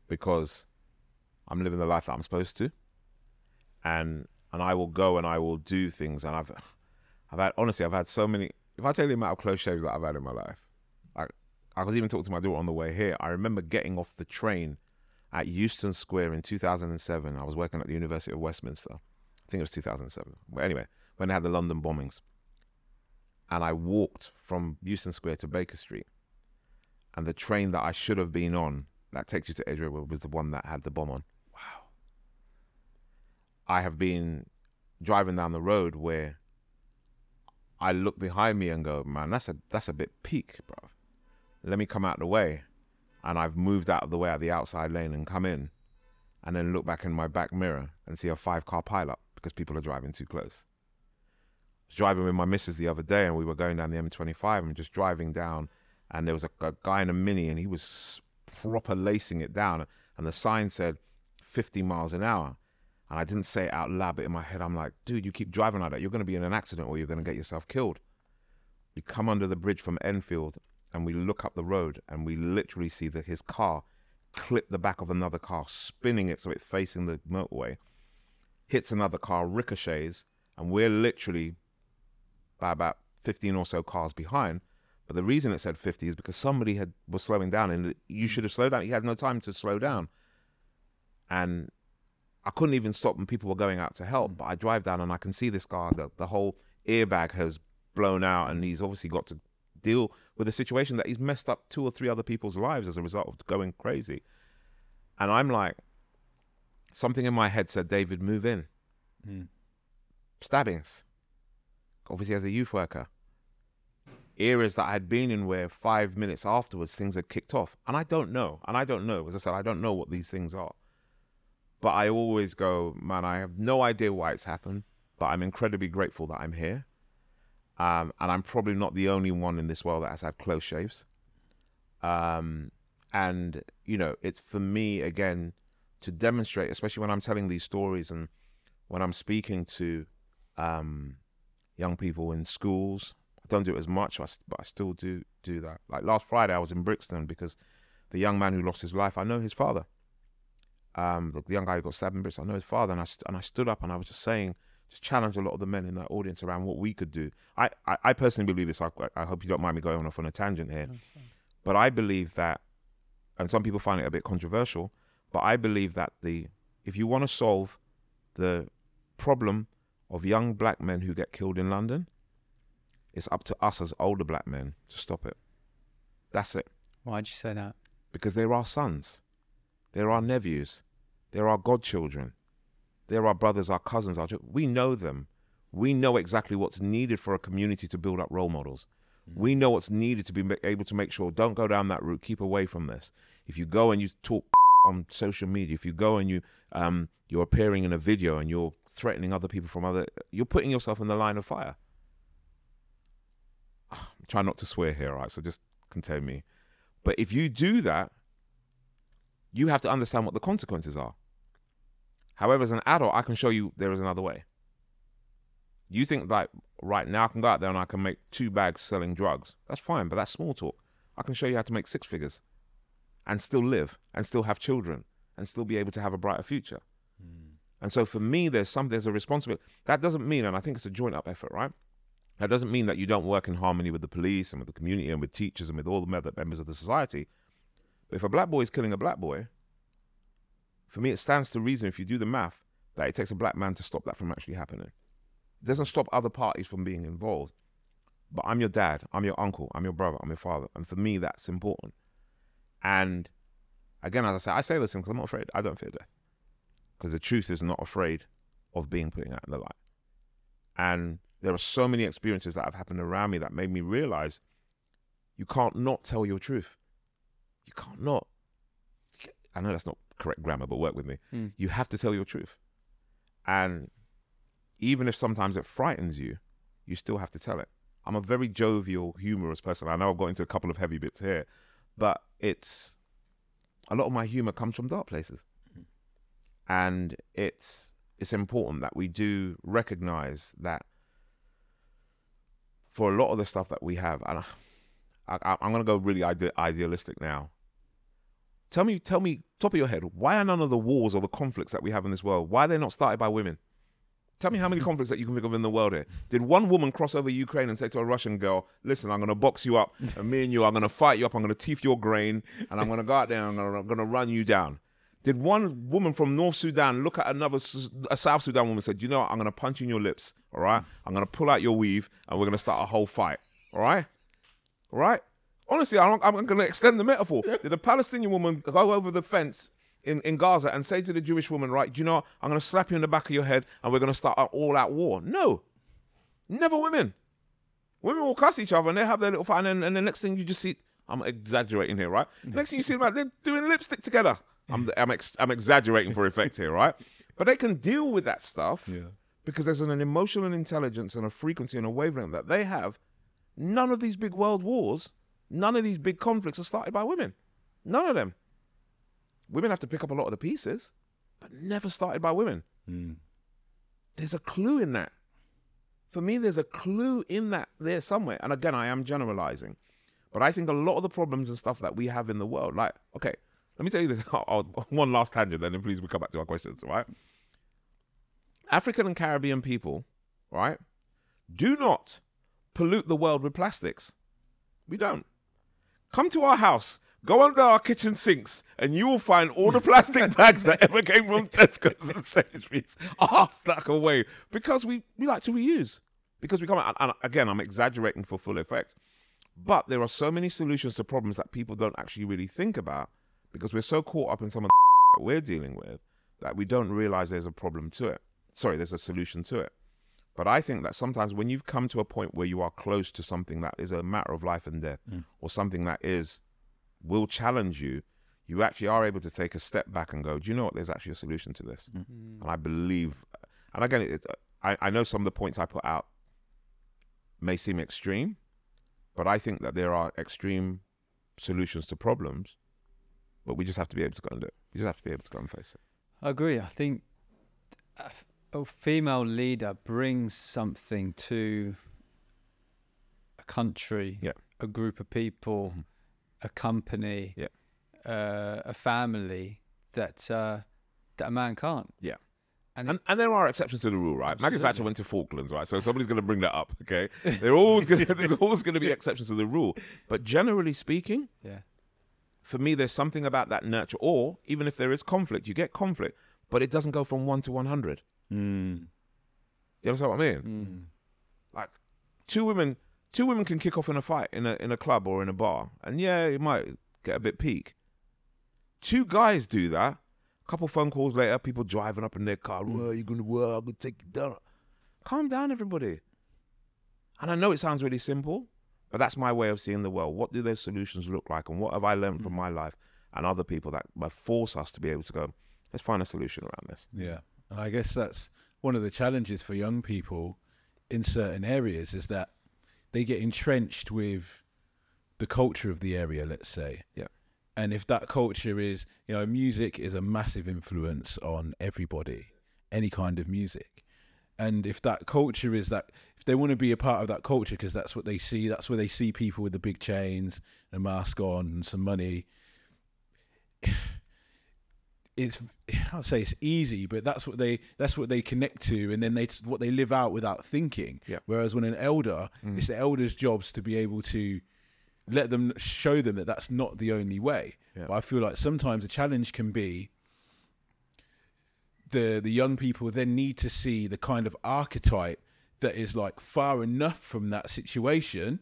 Because I'm living the life that I'm supposed to. And I will go and I will do things. And I've had so many, if I tell you the amount of close shaves that I've had in my life, I was even talking to my daughter on the way here. I remember getting off the train at Euston Square in 2007. I was working at the University of Westminster. I think it was 2007. But anyway, when they had the London bombings. And I walked from Euston Square to Baker Street. And the train that I should have been on, that takes you to Edgware, was the one that had the bomb on. Wow. I have been driving down the road where I look behind me and go, man, that's a bit peak, bro. Let me come out of the way. And I've moved out of the way at the outside lane and come in and then look back in my back mirror and see a 5-car pileup because people are driving too close. I was driving with my missus the other day and we were going down the M25 and just driving down and there was a guy in a Mini and he was proper lacing it down and the sign said 50 miles an hour. And I didn't say it out loud, but in my head, I'm like, dude, you keep driving like that, you're going to be in an accident or you're going to get yourself killed. We come under the bridge from Enfield and we look up the road and we literally see that his car clip the back of another car, spinning it so it's facing the motorway, hits another car, ricochets, and we're literally by about 15 or so cars behind. But the reason it said 50 is because somebody was slowing down and you should have slowed down. He had no time to slow down. And I couldn't even stop when people were going out to help, but I drive down and I can see this car, the whole airbag has blown out and he's obviously got to deal with a situation that he's messed up 2 or 3 other people's lives as a result of going crazy. And I'm like, something in my head said, David, move in. Stabbings. Obviously as a youth worker. Areas that I had been in where 5 minutes afterwards things had kicked off. And I don't know. As I said, I don't know what these things are. But I always go, man, I have no idea why it's happened, but I'm incredibly grateful that I'm here. And I'm probably not the only one in this world that has had close shaves. And, you know, it's for me, again, to demonstrate, especially when I'm telling these stories and when I'm speaking to young people in schools. I don't do it as much, but I still do that. Like last Friday, I was in Brixton because the young man who lost his life, I know his father. The young guy who got stabbed in Bristol, I know his father, and I stood up and I was just saying, just challenge a lot of the men in that audience around what we could do. I personally believe this. I hope you don't mind me going off on a tangent here, but I believe that, and some people find it a bit controversial, but I believe that if you want to solve the problem of young black men who get killed in London, it's up to us as older black men to stop it. That's it. Why'd you say that? Because they're our sons. They're our nephews. They're our godchildren. They're our brothers, our cousins. We know them. We know exactly what's needed for a community to build up role models. We know what's needed to be able to make sure, don't go down that route, keep away from this. If you go and you talk on social media, if you go and you're appearing in a video and you're threatening other people you're putting yourself in the line of fire. I'm try not to swear here, right? So just contain me. But if you do that, you have to understand what the consequences are. However, as an adult, I can show you there is another way. You think like, right now I can go out there and I can make 2 bags selling drugs. That's fine, but that's small talk. I can show you how to make 6 figures and still live and still have children and still be able to have a brighter future. And so for me, there's a responsibility. That doesn't mean, and I think it's a joint up effort, right? That doesn't mean that you don't work in harmony with the police and with the community and with teachers and with all the members of the society. But if a black boy is killing a black boy, for me, it stands to reason, if you do the math, that it takes a black man to stop that from actually happening. It doesn't stop other parties from being involved. But I'm your dad, I'm your uncle, I'm your brother, I'm your father. And for me, that's important. And again, as I say those things because I'm not afraid. I don't fear death. Because the truth is not afraid of being put out in the light. And there are so many experiences that have happened around me that made me realize you can't not tell your truth. You can't not. I know that's not correct grammar, but work with me. You have to tell your truth. And even if sometimes it frightens you, you still have to tell it. I'm a very jovial, humorous person. I know I've got into a couple of heavy bits here, but a lot of my humor comes from dark places. And it's important that we do recognize that for a lot of the stuff that we have, and I'm going to go really idealistic now. Tell me, top of your head, why are none of the wars or the conflicts that we have in this world, why are they not started by women? Tell me how many conflicts that you can think of in the world here. Did one woman cross over Ukraine and say to a Russian girl, listen, I'm going to box you up, and me and you are going to fight you up, I'm going to teeth your grain, and I'm going to go out there and I'm going to run you down? Did one woman from North Sudan look at a South Sudan woman and said, you know what, I'm going to punch you in your lips, all right? I'm going to pull out your weave, and we're going to start a whole fight, all right? All right? Honestly, I'm going to extend the metaphor. Did a Palestinian woman go over the fence in Gaza and say to the Jewish woman, right, you know what, I'm going to slap you in the back of your head, and we're going to start an all-out war? No. Never women. Women will cuss each other, and they have their little fight, and the next thing you just see, I'm exaggerating here, right? Next thing you see them, they're doing lipstick together. I'm exaggerating for effect here, right? But they can deal with that stuff because there's an emotional intelligence and a frequency and a wavelength that they have. None of these big world wars, none of these big conflicts are started by women. None of them. Women have to pick up a lot of the pieces, but never started by women. There's a clue in that. For me, there's a clue in that there somewhere. And again, I am generalizing. But I think a lot of the problems and stuff that we have in the world, like, okay, let me tell you this, one last tangent, then please we come back to our questions, right? African and Caribbean people, right, do not pollute the world with plastics. We don't. Come to our house, go under our kitchen sinks, and you will find all the plastic bags that ever came from Tesco's and Sainsbury's are stuck away because we like to reuse. Because we come, and again, I'm exaggerating for full effect, but there are so many solutions to problems that people don't actually really think about because we're so caught up in some of the that we're dealing with that we don't realize there's a problem to it. Sorry, there's a solution to it. But I think that sometimes when you've come to a point where you are close to something that is a matter of life and death or something that will challenge you, you actually are able to take a step back and go, do you know what, there's actually a solution to this. And I believe, and again, I know some of the points I put out may seem extreme, but I think that there are extreme solutions to problems, but we just have to be able to go and do it. We just have to be able to go and face it. I agree. I think a female leader brings something to a country, a group of people, a company, a family that a man can't. Yeah. And there are exceptions to the rule, right? Maggie Thatcher went to Falklands, right? So somebody's going to bring that up, okay? There's always going to be exceptions to the rule. But generally speaking, for me, there's something about that nurture. Or even if there is conflict, you get conflict, but it doesn't go from 1 to 100. You understand what I mean? Like two women can kick off in a fight in a club or in a bar, and it might get a bit peak. 2 guys do that. Couple phone calls later, people driving up in their car. Well, I'm gonna take you down. Calm down, everybody. And I know it sounds really simple, but that's my way of seeing the world. What do those solutions look like, and what have I learned from my life and other people that force us to be able to go, let's find a solution around this. Yeah, and I guess that's one of the challenges for young people in certain areas is that they get entrenched with the culture of the area, let's say. Yeah. And if that culture is, you know, music is a massive influence on everybody, any kind of music. And if that culture is that, if they want to be a part of that culture because that's what they see, that's where they see people with the big chains, a mask on and some money. It's, I'll say it's easy, but that's what they connect to, and then what they live out without thinking. Yeah. Whereas when an elder, it's the elder's jobs to be able to show them that that's not the only way. Yeah. But I feel like sometimes a challenge can be the young people then need to see the kind of archetype that is like far enough from that situation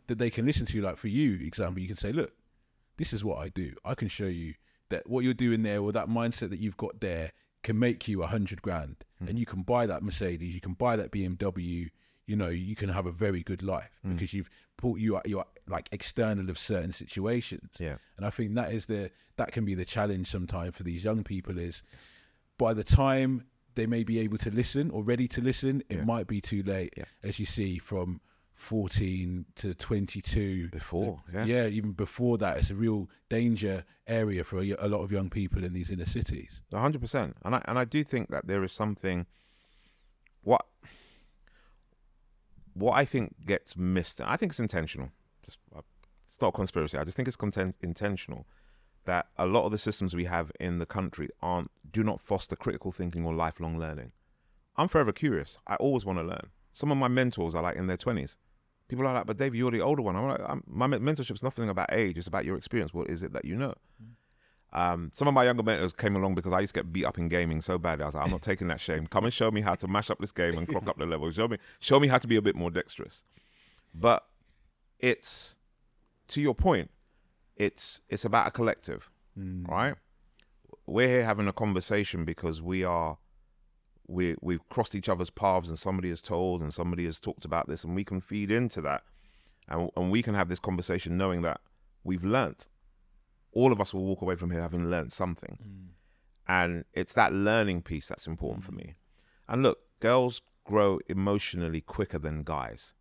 that they can listen to. Like for you, example, you can say, look, this is what I do. I can show you that what you're doing there, or that mindset that you've got there, can make you 100 grand, and you can buy that Mercedes, you can buy that BMW, you know, you can have a very good life because you've put you're like external of certain situations. Yeah. And I think that can be the challenge sometimes for these young people is by the time they may be able to listen or ready to listen, it might be too late. Yeah. As you see, from 14 to 22 Before, even before that, it's a real danger area for a lot of young people in these inner cities. 100%. And I do think that there is something, what I think gets missed, and I think it's intentional. It's not a conspiracy. I just think it's intentional that a lot of the systems we have in the country do not foster critical thinking or lifelong learning. I'm forever curious. I always want to learn. Some of my mentors are like in their 20s. People are like, but Dave, you're the older one. I'm like, my mentorship's nothing about age. It's about your experience. What is it that you know? Some of my younger mentors came along because I used to get beat up in gaming so badly. I was like, I'm not taking that shame. Come and show me how to mash up this game and clock up the levels. Show me how to be a bit more dexterous. But it's, to your point, it's about a collective, right? We're here having a conversation because we've crossed each other's paths, and somebody has told and somebody has talked about this, and we can feed into that, and we can have this conversation knowing that we've learnt. All of us will walk away from here having learnt something. And it's that learning piece that's important for me. And look, girls grow emotionally quicker than guys.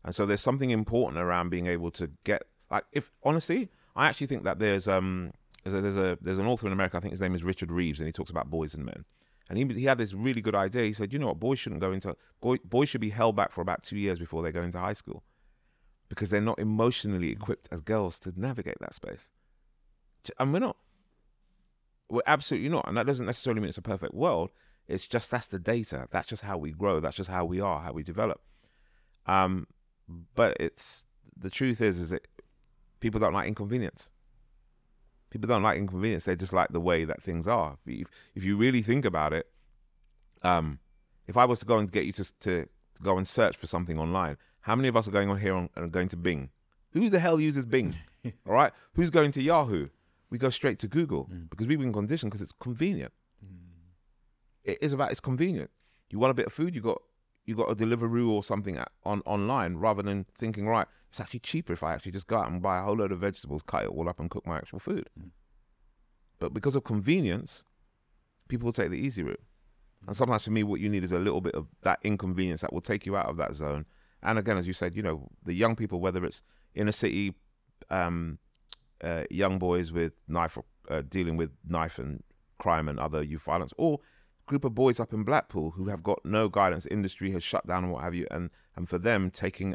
And so there's something important around being able to get, like, if honestly, I actually think that there's an author in America, I think his name is Richard Reeves, and he talks about boys and men. And he had this really good idea. He said, you know what, boys should be held back for about 2 years before they go into high school, because they're not emotionally equipped as girls to navigate that space. And we're not. We're absolutely not. And that doesn't necessarily mean it's a perfect world. It's just, that's the data. That's just how we grow. That's just how we are, how we develop. But the truth is that people don't like inconvenience. People don't like inconvenience. They just like the way that things are. If you really think about it, if I was to go and get you to go and search for something online, how many of us are going on here and going to Bing? Who the hell uses Bing? All right? Who's going to Yahoo? We go straight to Google because we've been conditioned because it's convenient. It's convenient. You want a bit of food, you got a Deliveroo or something online, rather than thinking, right, it's actually cheaper if I actually just go out and buy a whole load of vegetables, cut it all up and cook my actual food. But because of convenience, people will take the easy route. And sometimes for me, what you need is a little bit of that inconvenience that will take you out of that zone. And again, as you said, you know, the young people, whether it's inner city, young boys with dealing with knife and crime and other youth violence, or group of boys up in Blackpool who have got no guidance, industry has shut down and what have you, and for them taking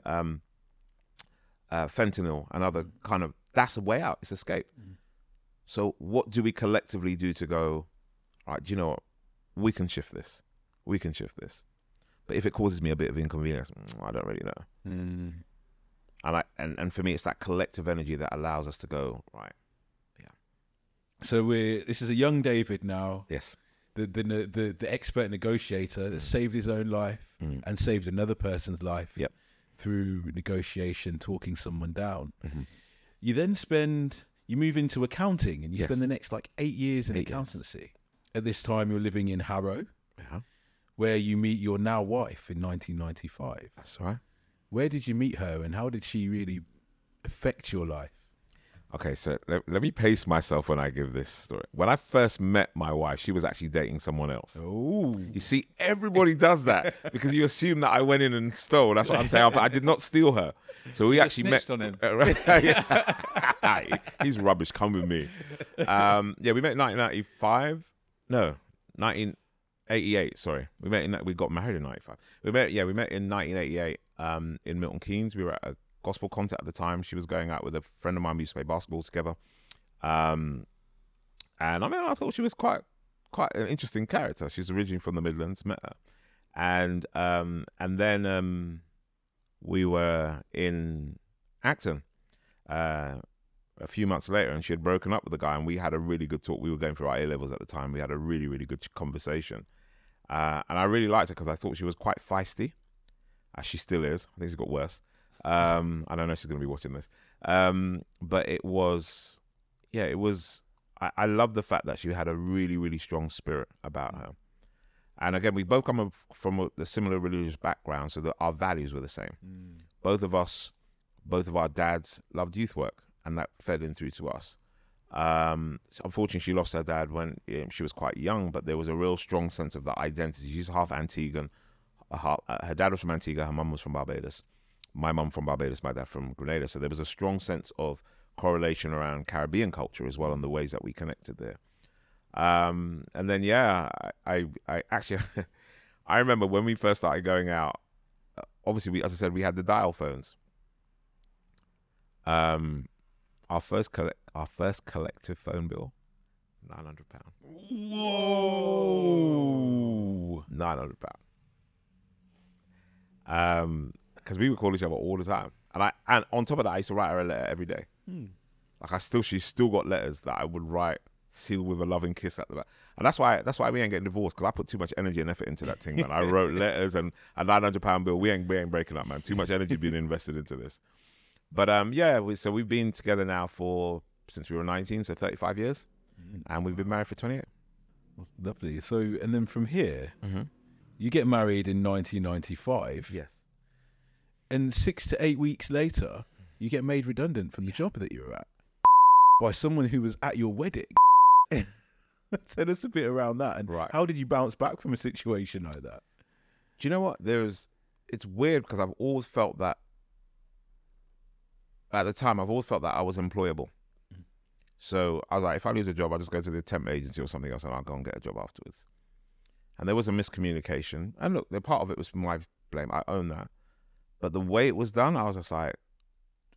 fentanyl and other kind of, that's a way out, it's escape. So what do we collectively do to go, all right, do you know what, we can shift this, but if it causes me a bit of inconvenience, I don't really know. And for me, it's that collective energy that allows us to go, right, yeah. So this is a young David now. Yes. The expert negotiator that saved his own life and saved another person's life through negotiation, talking someone down. You then you move into accounting, and you spend the next 8 years in accountancy. At this time, you're living in Harrow, where you meet your now wife in 1995. That's right. Where did you meet her, and how did she really affect your life? Okay, so let me pace myself when I give this story. When I first met my wife, she was actually dating someone else. Oh. You see, everybody does that because you assume that I went in and stole. That's what I'm saying. I did not steal her. So we actually met. On him. He's rubbish. Come with me. Yeah, we met in 1995. No, 1988. Sorry, we got married in 95. We met in 1988. In Milton Keynes. We were at a gospel concert at the time. She was going out with a friend of mine. We used to play basketball together. And I mean, I thought she was quite an interesting character. She's originally from the Midlands. Met her, and then we were in Acton a few months later, and she had broken up with the guy, and we had a really good talk. We were going through our A-levels at the time. We had a really, really good conversation, and I really liked her because I thought she was quite feisty. She still is. I think she's got worse. I don't know if she's going to be watching this. But it was. I love the fact that she had a really, really strong spirit about her. And again, we both come from a similar religious background, so that our values were the same. Both of our dads loved youth work, and that fed in through to us. Unfortunately, she lost her dad when she was quite young, but there was a real strong sense of that identity. She's half Antiguan. Her dad was from Antigua, her mum was from Barbados. My mum from Barbados, my dad from Grenada. So there was a strong sense of correlation around Caribbean culture as well, and the ways that we connected there. And then, yeah, I actually, I remember when we first started going out, obviously, as I said, we had the dial phones. Our first collective phone bill, £900. Whoa! £900. Because we would call each other all the time, and on top of that, I used to write her a letter every day. Like she's still got letters that I would write, sealed with a loving kiss at the back. And that's why we ain't getting divorced, because I put too much energy and effort into that thing, man. I wrote letters and a £900 bill. We ain't breaking up, man. Too much energy being invested into this. But so we've been together now since we were 19, so 35 years, and we've been married for 28. That's lovely. So, and then from here, you get married in 1995. Yes. And 6 to 8 weeks later, you get made redundant from the job that you were at by someone who was at your wedding. Tell us a bit around that. And how did you bounce back from a situation like that? Do you know what? It's weird because I've always felt that, at the time, I was employable. So I was like, if I lose a job, I'll just go to the temp agency or something else and I'll go and get a job afterwards. And there was a miscommunication. And look, part of it was my blame. I own that. But the way it was done, I was just like,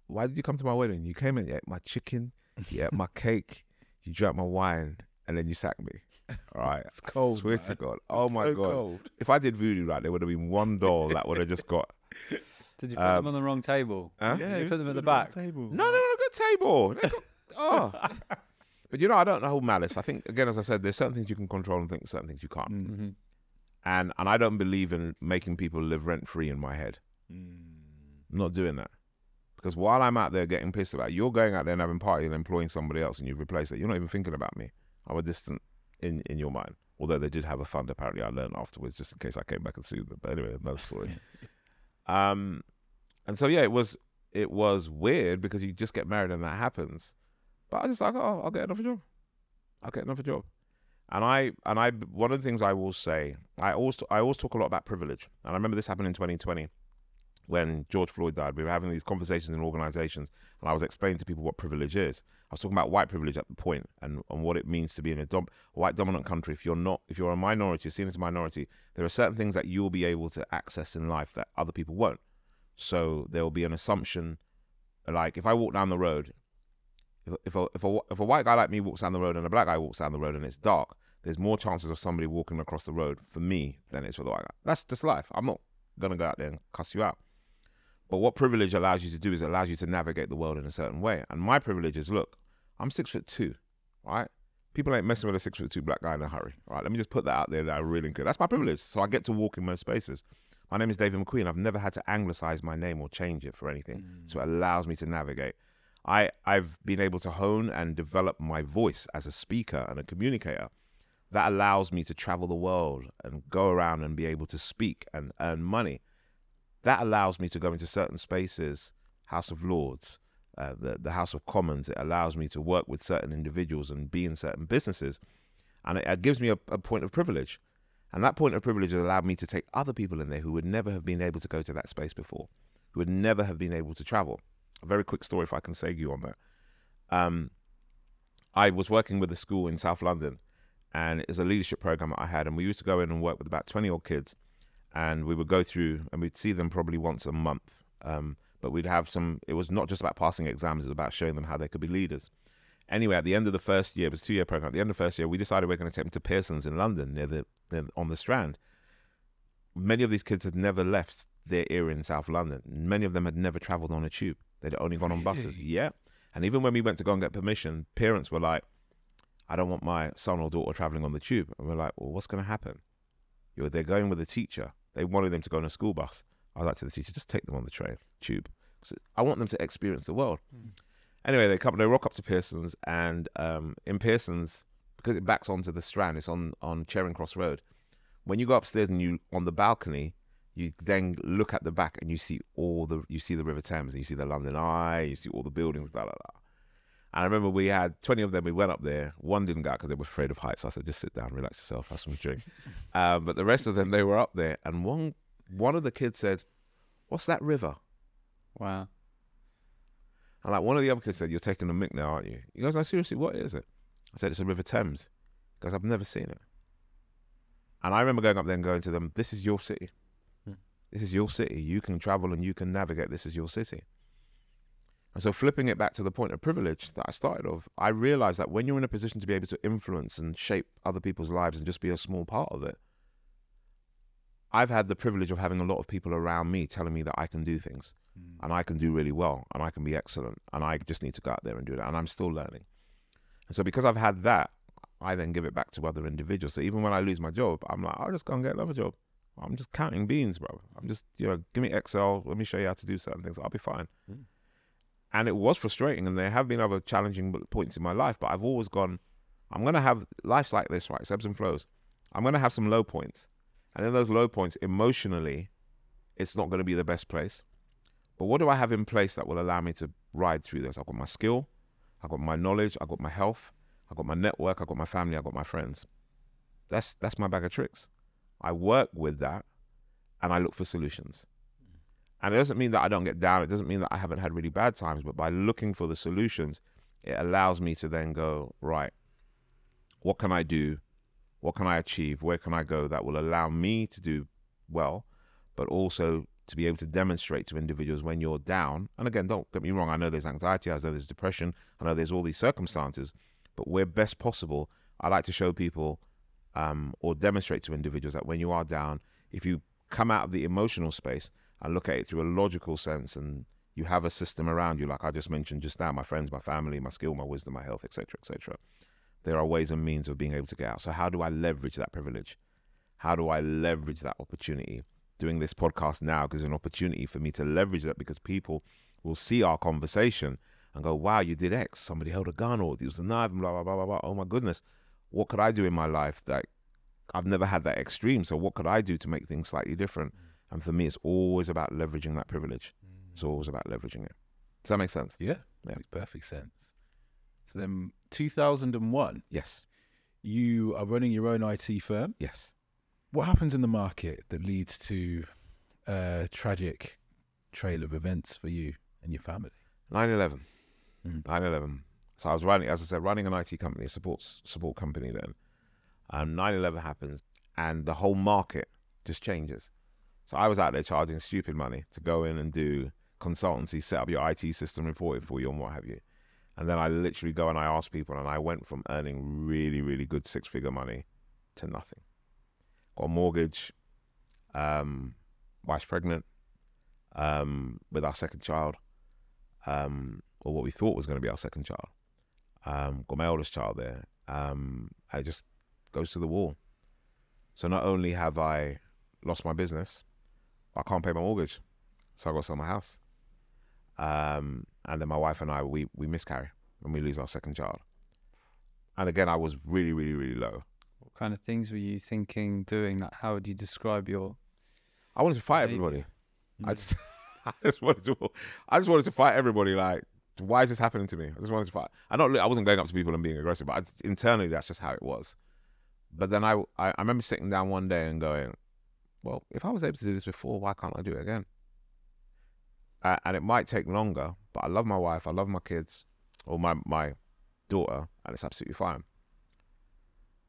why did you come to my wedding? You came in, you ate my chicken, you ate my cake, you drank my wine, and then you sacked me. All right. It's cold. I swear to God. Oh my God. Cold. If I did voodoo, right, there would have been one doll that would have just got. Did you put them on the wrong table? Huh? Yeah, you put them at the back. Table. No, good table. But I don't hold malice. I think, again, as I said, there's certain things you can control and certain things you can't. Mm-hmm. And I don't believe in making people live rent-free in my head. I'm not doing that. Because while I'm out there getting pissed about it, you're going out there and having a party and employing somebody else and you've replaced it. You're not even thinking about me. I'm a distant in your mind. Although they did have a fund, apparently I learned afterwards, just in case I came back and sued them. But anyway, another story. And so, yeah, it was weird because you just get married and that happens. But I was just like, oh, I'll get another job. And I one of the things I will say, I always talk a lot about privilege. And I remember this happened in 2020 when George Floyd died. We were having these conversations in organizations and I was explaining to people what privilege is. I was talking about white privilege at the point and what it means to be in a white dominant country. If you're a minority, seen as a minority, there are certain things that you'll be able to access in life that other people won't. So there will be an assumption, like if I walk down the road, if a white guy like me walks down the road and a black guy walks down the road and it's dark, there's more chances of somebody walking across the road for me than it is for the white guy. That's just life. I'm not going to go out there and cuss you out. But what privilege allows you to do is it allows you to navigate the world in a certain way. And my privilege is, look, I'm 6'2", right? People ain't messing with a 6'2" black guy in a hurry, right? Let me just put that out there that I really clear. That's my privilege. So I get to walk in most spaces. My name is David McQueen. I've never had to anglicize my name or change it for anything. So it allows me to navigate. I've been able to hone and develop my voice as a speaker and a communicator. That allows me to travel the world and go around and be able to speak and earn money. That allows me to go into certain spaces, House of Lords, the House of Commons. It allows me to work with certain individuals and be in certain businesses. And it gives me a point of privilege. And that point of privilege has allowed me to take other people in there who would never have been able to go to that space before, who would never have been able to travel. A very quick story, if I can segue you on that. I was working with a school in South London, and it's a leadership program that I had, and we used to go in and work with about 20 odd kids, and we would go through and we'd see them probably once a month. But we'd have it was not just about passing exams, it was about showing them how they could be leaders. Anyway, at the end of the first year, it was a 2-year program. At the end of the first year, we decided we're going to take them to Pearson's in London, on the Strand. Many of these kids had never left their area in South London. Many of them had never travelled on a tube. They'd only gone on buses. Yeah. And even when we went to go and get permission, parents were like, I don't want my son or daughter travelling on the tube. And we're like, well, what's going to happen? They're going with a teacher. They wanted them to go on a school bus. I was like to the teacher, just take them on the tube. I want them to experience the world. Anyway, they rock up to Pearson's, and in Pearson's, because it backs onto the Strand, it's on Charing Cross Road. When you go upstairs and on the balcony, you then look at the back and you see the River Thames, and you see the London Eye, you see all the buildings, blah, blah, blah. And I remember we had 20 of them. We went up there. One didn't go out because they were afraid of heights. So I said, just sit down, relax yourself, have some drink. But the rest of them, they were up there. And one of the kids said, what's that river? Wow. And like one of the other kids said, you're taking the mick now, aren't you? He goes, no, seriously, what is it? I said, it's a River Thames. He goes, I've never seen it. And I remember going up there and going to them, this is your city. This is your city. You can travel and you can navigate. This is your city. And so flipping it back to the point of privilege that I started off, I realized that when you're in a position to be able to influence and shape other people's lives and just be a small part of it, I've had the privilege of having a lot of people around me telling me that I can do things and I can do really well and I can be excellent and I just need to go out there and do that. And I'm still learning. And so because I've had that, I then give it back to other individuals. So even when I lose my job, I'm like, I'll just go and get another job. I'm just counting beans, bro. I'm just, give me Excel. Let me show you how to do certain things. I'll be fine. And it was frustrating. And there have been other challenging points in my life, but I've always gone, I'm going to have life's like this, right? It's ebbs and flows. I'm going to have some low points. And in those low points, emotionally, it's not going to be the best place. But what do I have in place that will allow me to ride through this? I've got my skill. I've got my knowledge. I've got my health. I've got my network. I've got my family. I've got my friends. That's my bag of tricks. I work with that and I look for solutions. And it doesn't mean that I don't get down. It doesn't mean that I haven't had really bad times, but by looking for the solutions, it allows me to then go, right, what can I do? What can I achieve? Where can I go that will allow me to do well, but also to be able to demonstrate to individuals when you're down. And again, don't get me wrong. I know there's anxiety. I know there's depression. I know there's all these circumstances, but where best possible, I like to show people or demonstrate to individuals that when you are down, if you come out of the emotional space and look at it through a logical sense and you have a system around you, like I just mentioned just now, my friends, my family, my skill, my wisdom, my health, etc., there are ways and means of being able to get out. So how do I leverage that privilege? How do I leverage that opportunity? Doing this podcast now gives an opportunity for me to leverage that because people will see our conversation and go, wow, you did X. Somebody held a gun or used a knife and blah, blah, blah, blah, blah. Oh my goodness. What could I do in my life that I've never had that extreme? So what could I do to make things slightly different? And for me, it's always about leveraging that privilege. It's always about leveraging it. Does that make sense? Yeah, makes perfect sense. So then 2001. Yes. You are running your own IT firm. Yes. What happens in the market that leads to a tragic trail of events for you and your family? 9/11. 9/11. So I was running, as I said, running an IT company, a support company then. 9/11 happens and the whole market just changes. So I was out there charging stupid money to go in and do consultancy, set up your IT system, report it for you and what have you. And then I literally go and I ask people, and I went from earning really, really good 6-figure money to nothing. Got a mortgage, wife's pregnant, with our second child, or what we thought was going to be our second child. Got my oldest child there. It just goes to the wall. So not only have I lost my business, I can't pay my mortgage. So I got to sell my house. And then my wife and I, we miscarry and we lose our second child. And again, I was really, really, really low. What kind of things were you thinking, doing? Like, how would you describe your... I wanted to fight everybody. I just wanted to fight everybody. Like, why is this happening to me? I just wanted to fight. I wasn't going up to people and being aggressive, but internally that's just how it was. But then I remember sitting down one day and going, well, if I was able to do this before, why can't I do it again? And it might take longer, but I love my wife, I love my kids, or my daughter, and it's absolutely fine.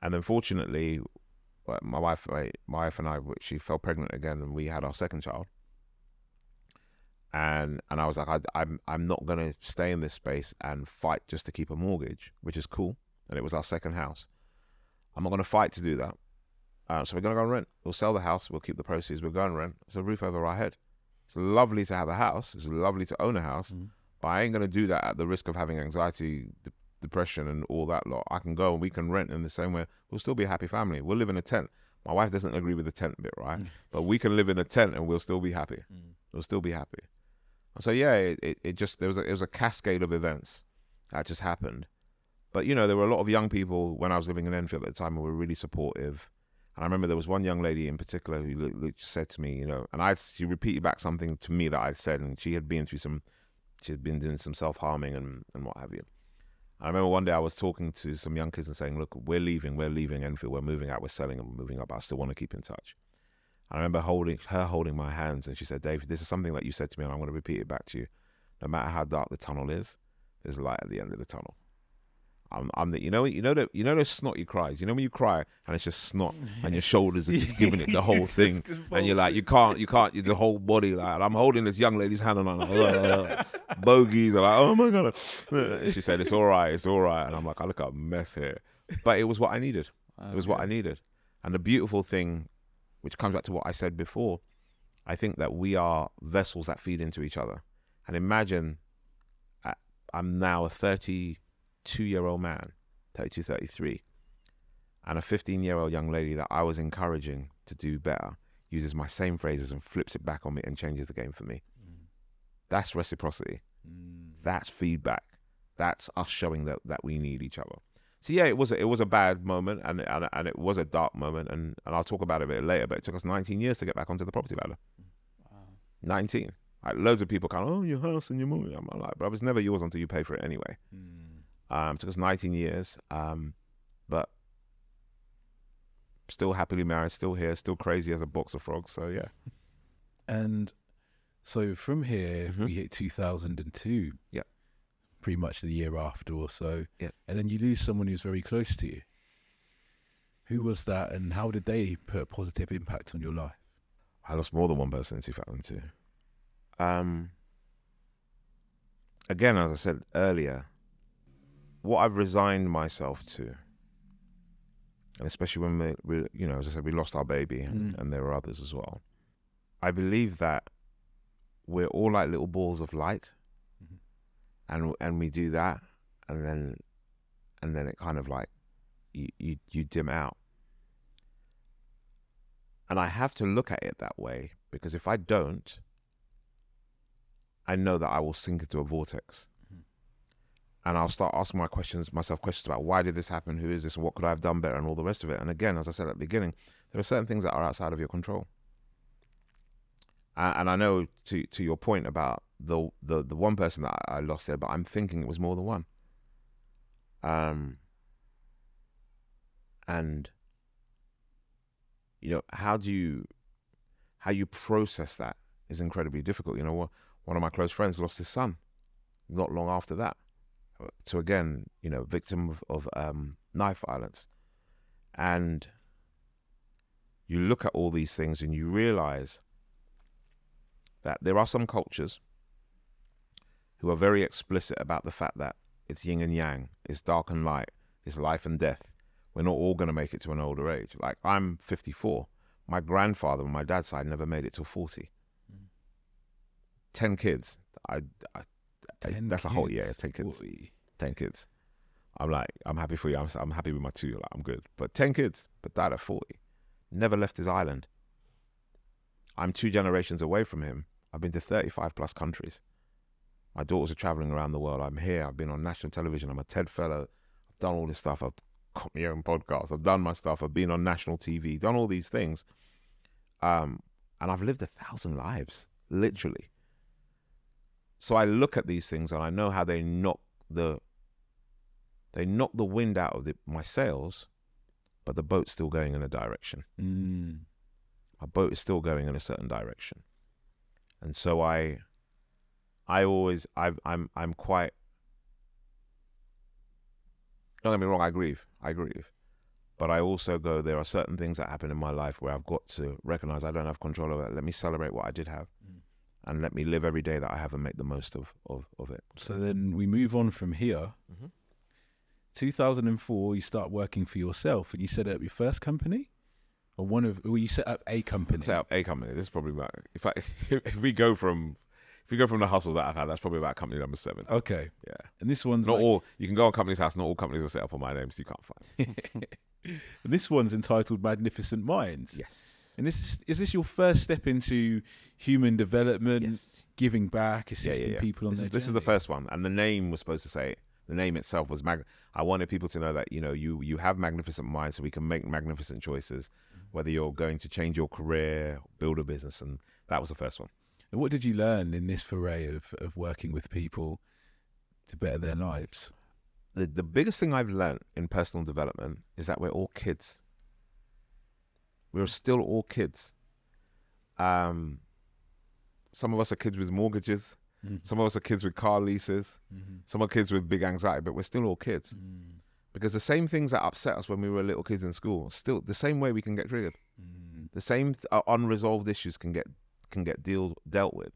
And then fortunately, my wife and I, she fell pregnant again, and we had our second child. And I was like, I'm not gonna stay in this space and fight just to keep a mortgage, which is cool, and it was our second house. I'm not gonna fight to do that. So we're gonna go and rent. We'll sell the house. We'll keep the proceeds. We'll go and rent. It's a roof over our head. It's lovely to have a house. It's lovely to own a house, but I ain't gonna do that at the risk of having anxiety, depression, and all that lot. I can go and we can rent in the same way. We'll still be a happy family. We'll live in a tent. My wife doesn't agree with the tent bit, right? But we can live in a tent and we'll still be happy. We'll still be happy. So yeah, it just it was a cascade of events that just happened. But you know, there were a lot of young people when I was living in Enfield at the time who were really supportive. And I remember there was one young lady in particular who said to me, you know, and she repeated back something to me that I'd said, and she had been doing some self-harming and what have you. I remember one day I was talking to some young kids and saying, look, we're leaving Enfield, we're moving out, we're selling and moving up, but I still want to keep in touch. I remember holding my hands, and she said, Dave, this is something that you said to me, and I'm going to repeat it back to you. No matter how dark the tunnel is, there's light at the end of the tunnel. I'm the, you know those snotty cries. You know when you cry and it's just snot and your shoulders are just giving it the whole thing, and you're like, you can't, the whole body, like, and I'm holding this young lady's hand and I'm like, bogeys are like, oh my God. She said, it's all right. And I'm like, I look at a mess here. But it was what I needed. It was what I needed. And the beautiful thing, which comes back to what I said before, I think that we are vessels that feed into each other. And imagine, I'm now a 32-year-old man, 32, 33, and a 15-year-old young lady that I was encouraging to do better uses my same phrases and flips it back on me and changes the game for me. That's reciprocity. That's feedback. That's us showing that we need each other. So yeah, it was a bad moment, and it was a dark moment, and I'll talk about it a bit later, but it took us 19 years to get back onto the property ladder. Wow. 19. Like, loads of people kind of, oh, your house and your money. I'm like, but it's never yours until you pay for it anyway. It took us 19 years, but still happily married, still here, still crazy as a box of frogs. So yeah. And so from here, we hit 2002. Yeah. Pretty much the year after or so. Yeah. And then you lose someone who's very close to you. Who was that, and how did they put a positive impact on your life? I lost more than one person in 2002. Again, as I said earlier, what I've resigned myself to, and especially when we you know, as I said, we lost our baby, and there were others as well. I believe that we're all like little balls of light, and we do that, and then it kind of like you dim out. And I have to look at it that way, because if I don't, I know that I will sink into a vortex. And I'll start asking myself questions about why did this happen, who is this, and what could I have done better, and all the rest of it. And again, as I said at the beginning, there are certain things that are outside of your control. And I know to your point about the one person that I lost there, but I'm thinking it was more than one. And you know, how you process that is incredibly difficult. You know, one of my close friends lost his son not long after that, to, again, you know, victim of knife violence. And you look at all these things and you realize that there are some cultures who are very explicit about the fact that it's yin and yang, it's dark and light, it's life and death. We're not all going to make it to an older age. Like, I'm 54. My grandfather on my dad's side never made it till 40. 10 kids. That's a whole year. 10 kids. 40. 10 kids. I'm like, I'm happy for you. I'm happy with my 2. Like, I'm good. But 10 kids, but died at 40. Never left his island. I'm 2 generations away from him. I've been to 35 plus countries. My daughters are traveling around the world. I'm here. I've been on national television. I'm a TED fellow. I've done all this stuff. I've got my own podcast. I've done my stuff. I've been on national TV, done all these things. And I've lived 1,000 lives, literally. So I look at these things and I know how they knock the wind out of my sails, but the boat's still going in a direction. My boat is still going in a certain direction. And so I'm quite, don't get me wrong, I grieve. But I also go, there are certain things that happen in my life where I've got to recognize I don't have control over it. Let me celebrate what I did have. And let me live every day that I have and make the most of it. So then we move on from here. 2004, you start working for yourself, and you set up your first company, or you set up a company. Set up a company. This is probably about, if we go from the hustles that I've had, that's probably about company number 7. Okay. Yeah. And this one's not all. You can go on Company's House. Not all companies are set up on my name, so you can't find. And this one's entitled Magnificent Minds. Yes. And is this your first step into human development, Yes. giving back, assisting people on their journey? This is the first one, and the name was supposed to say. The name itself was I wanted people to know that you have magnificent minds, so we can make magnificent choices, whether you're going to change your career, build a business, and that was the first one. And what did you learn in this foray of working with people to better their lives? The biggest thing I've learned in personal development is that we're all kids. We're still all kids. Some of us are kids with mortgages. Some of us are kids with car leases. Some are kids with big anxiety, but we're still all kids. Because the same things that upset us when we were little kids in school, still the same way we can get triggered. The same unresolved issues can get dealt with.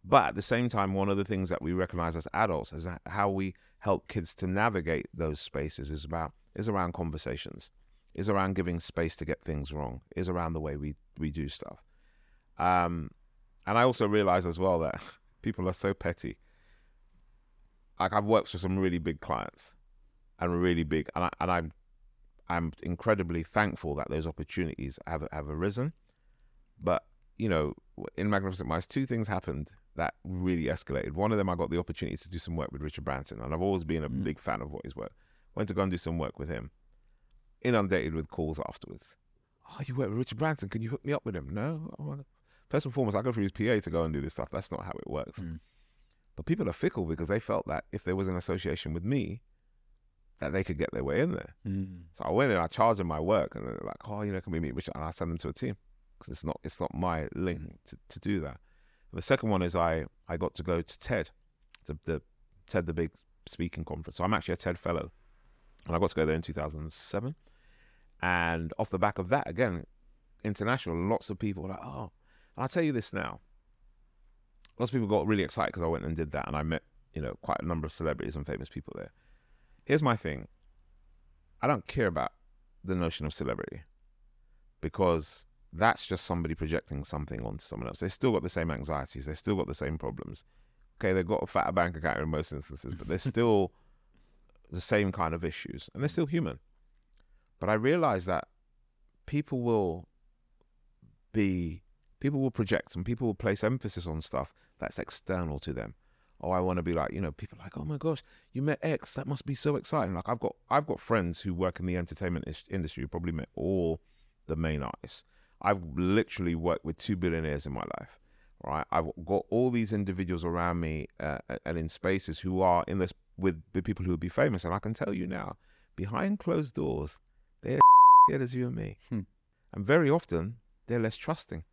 But at the same time, one of the things that we recognize as adults is how we help kids to navigate those spaces is around conversations, is around giving space to get things wrong, is around the way we do stuff. And I also realize as well that people are so petty. Like, I've worked for some really big clients and really big, and I'm incredibly thankful that those opportunities have arisen. But, in Magnificent Minds, 2 things happened that really escalated. One of them, I got the opportunity to do some work with Richard Branson, and I've always been a big fan of what his work. Went to go and do some work with him. Inundated with calls afterwards. Oh, you work with Richard Branson? Can you hook me up with him? No. First and foremost, I go through his PA to go and do this stuff. That's not how it works. But people are fickle because they felt that if there was an association with me, that they could get their way in there. So I went in, I charged them my work, and they're like, "Oh, can we meet Richard?" And I send them to a team because it's not my link to do that. And the second one is I got to go to TED, the big speaking conference. So I'm actually a TED fellow, and I got to go there in 2007. And off the back of that, again, international, lots of people were like, "Oh." And I'll tell you this now. Lots of people got really excited because I went and did that, and I met, quite a number of celebrities and famous people there. Here's my thing. I don't care about the notion of celebrity because that's just somebody projecting something onto someone else. They still got the same anxieties. They still got the same problems. Okay, they've got a fatter bank account in most instances, but they're still the same kind of issues, and they're still human. But I realize that people will project and people will place emphasis on stuff that's external to them. Oh, I want to be like, people are like, "Oh my gosh, you met X, that must be so exciting." Like, I've got friends who work in the entertainment industry who probably met all the main artists. I've literally worked with 2 billionaires in my life, right? I've got all these individuals around me and in spaces who are in this with people who would be famous. And I can tell you now, behind closed doors, they're as scared as you and me. And very often, they're less trusting.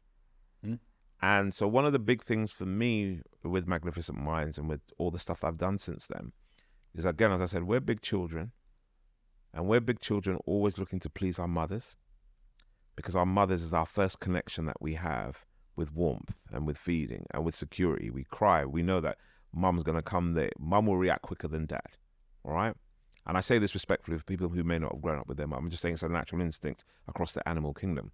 And so one of the big things for me with Magnificent Minds and with all the stuff I've done since then is, again, as I said, we're big children. And we're big children always looking to please our mothers, because our mothers is our first connection that we have with warmth and with feeding and with security. We cry. We know that mum's going to come there. Mum will react quicker than dad. All right? And I say this respectfully for people who may not have grown up with their mum. I'm just saying it's a natural instinct across the animal kingdom.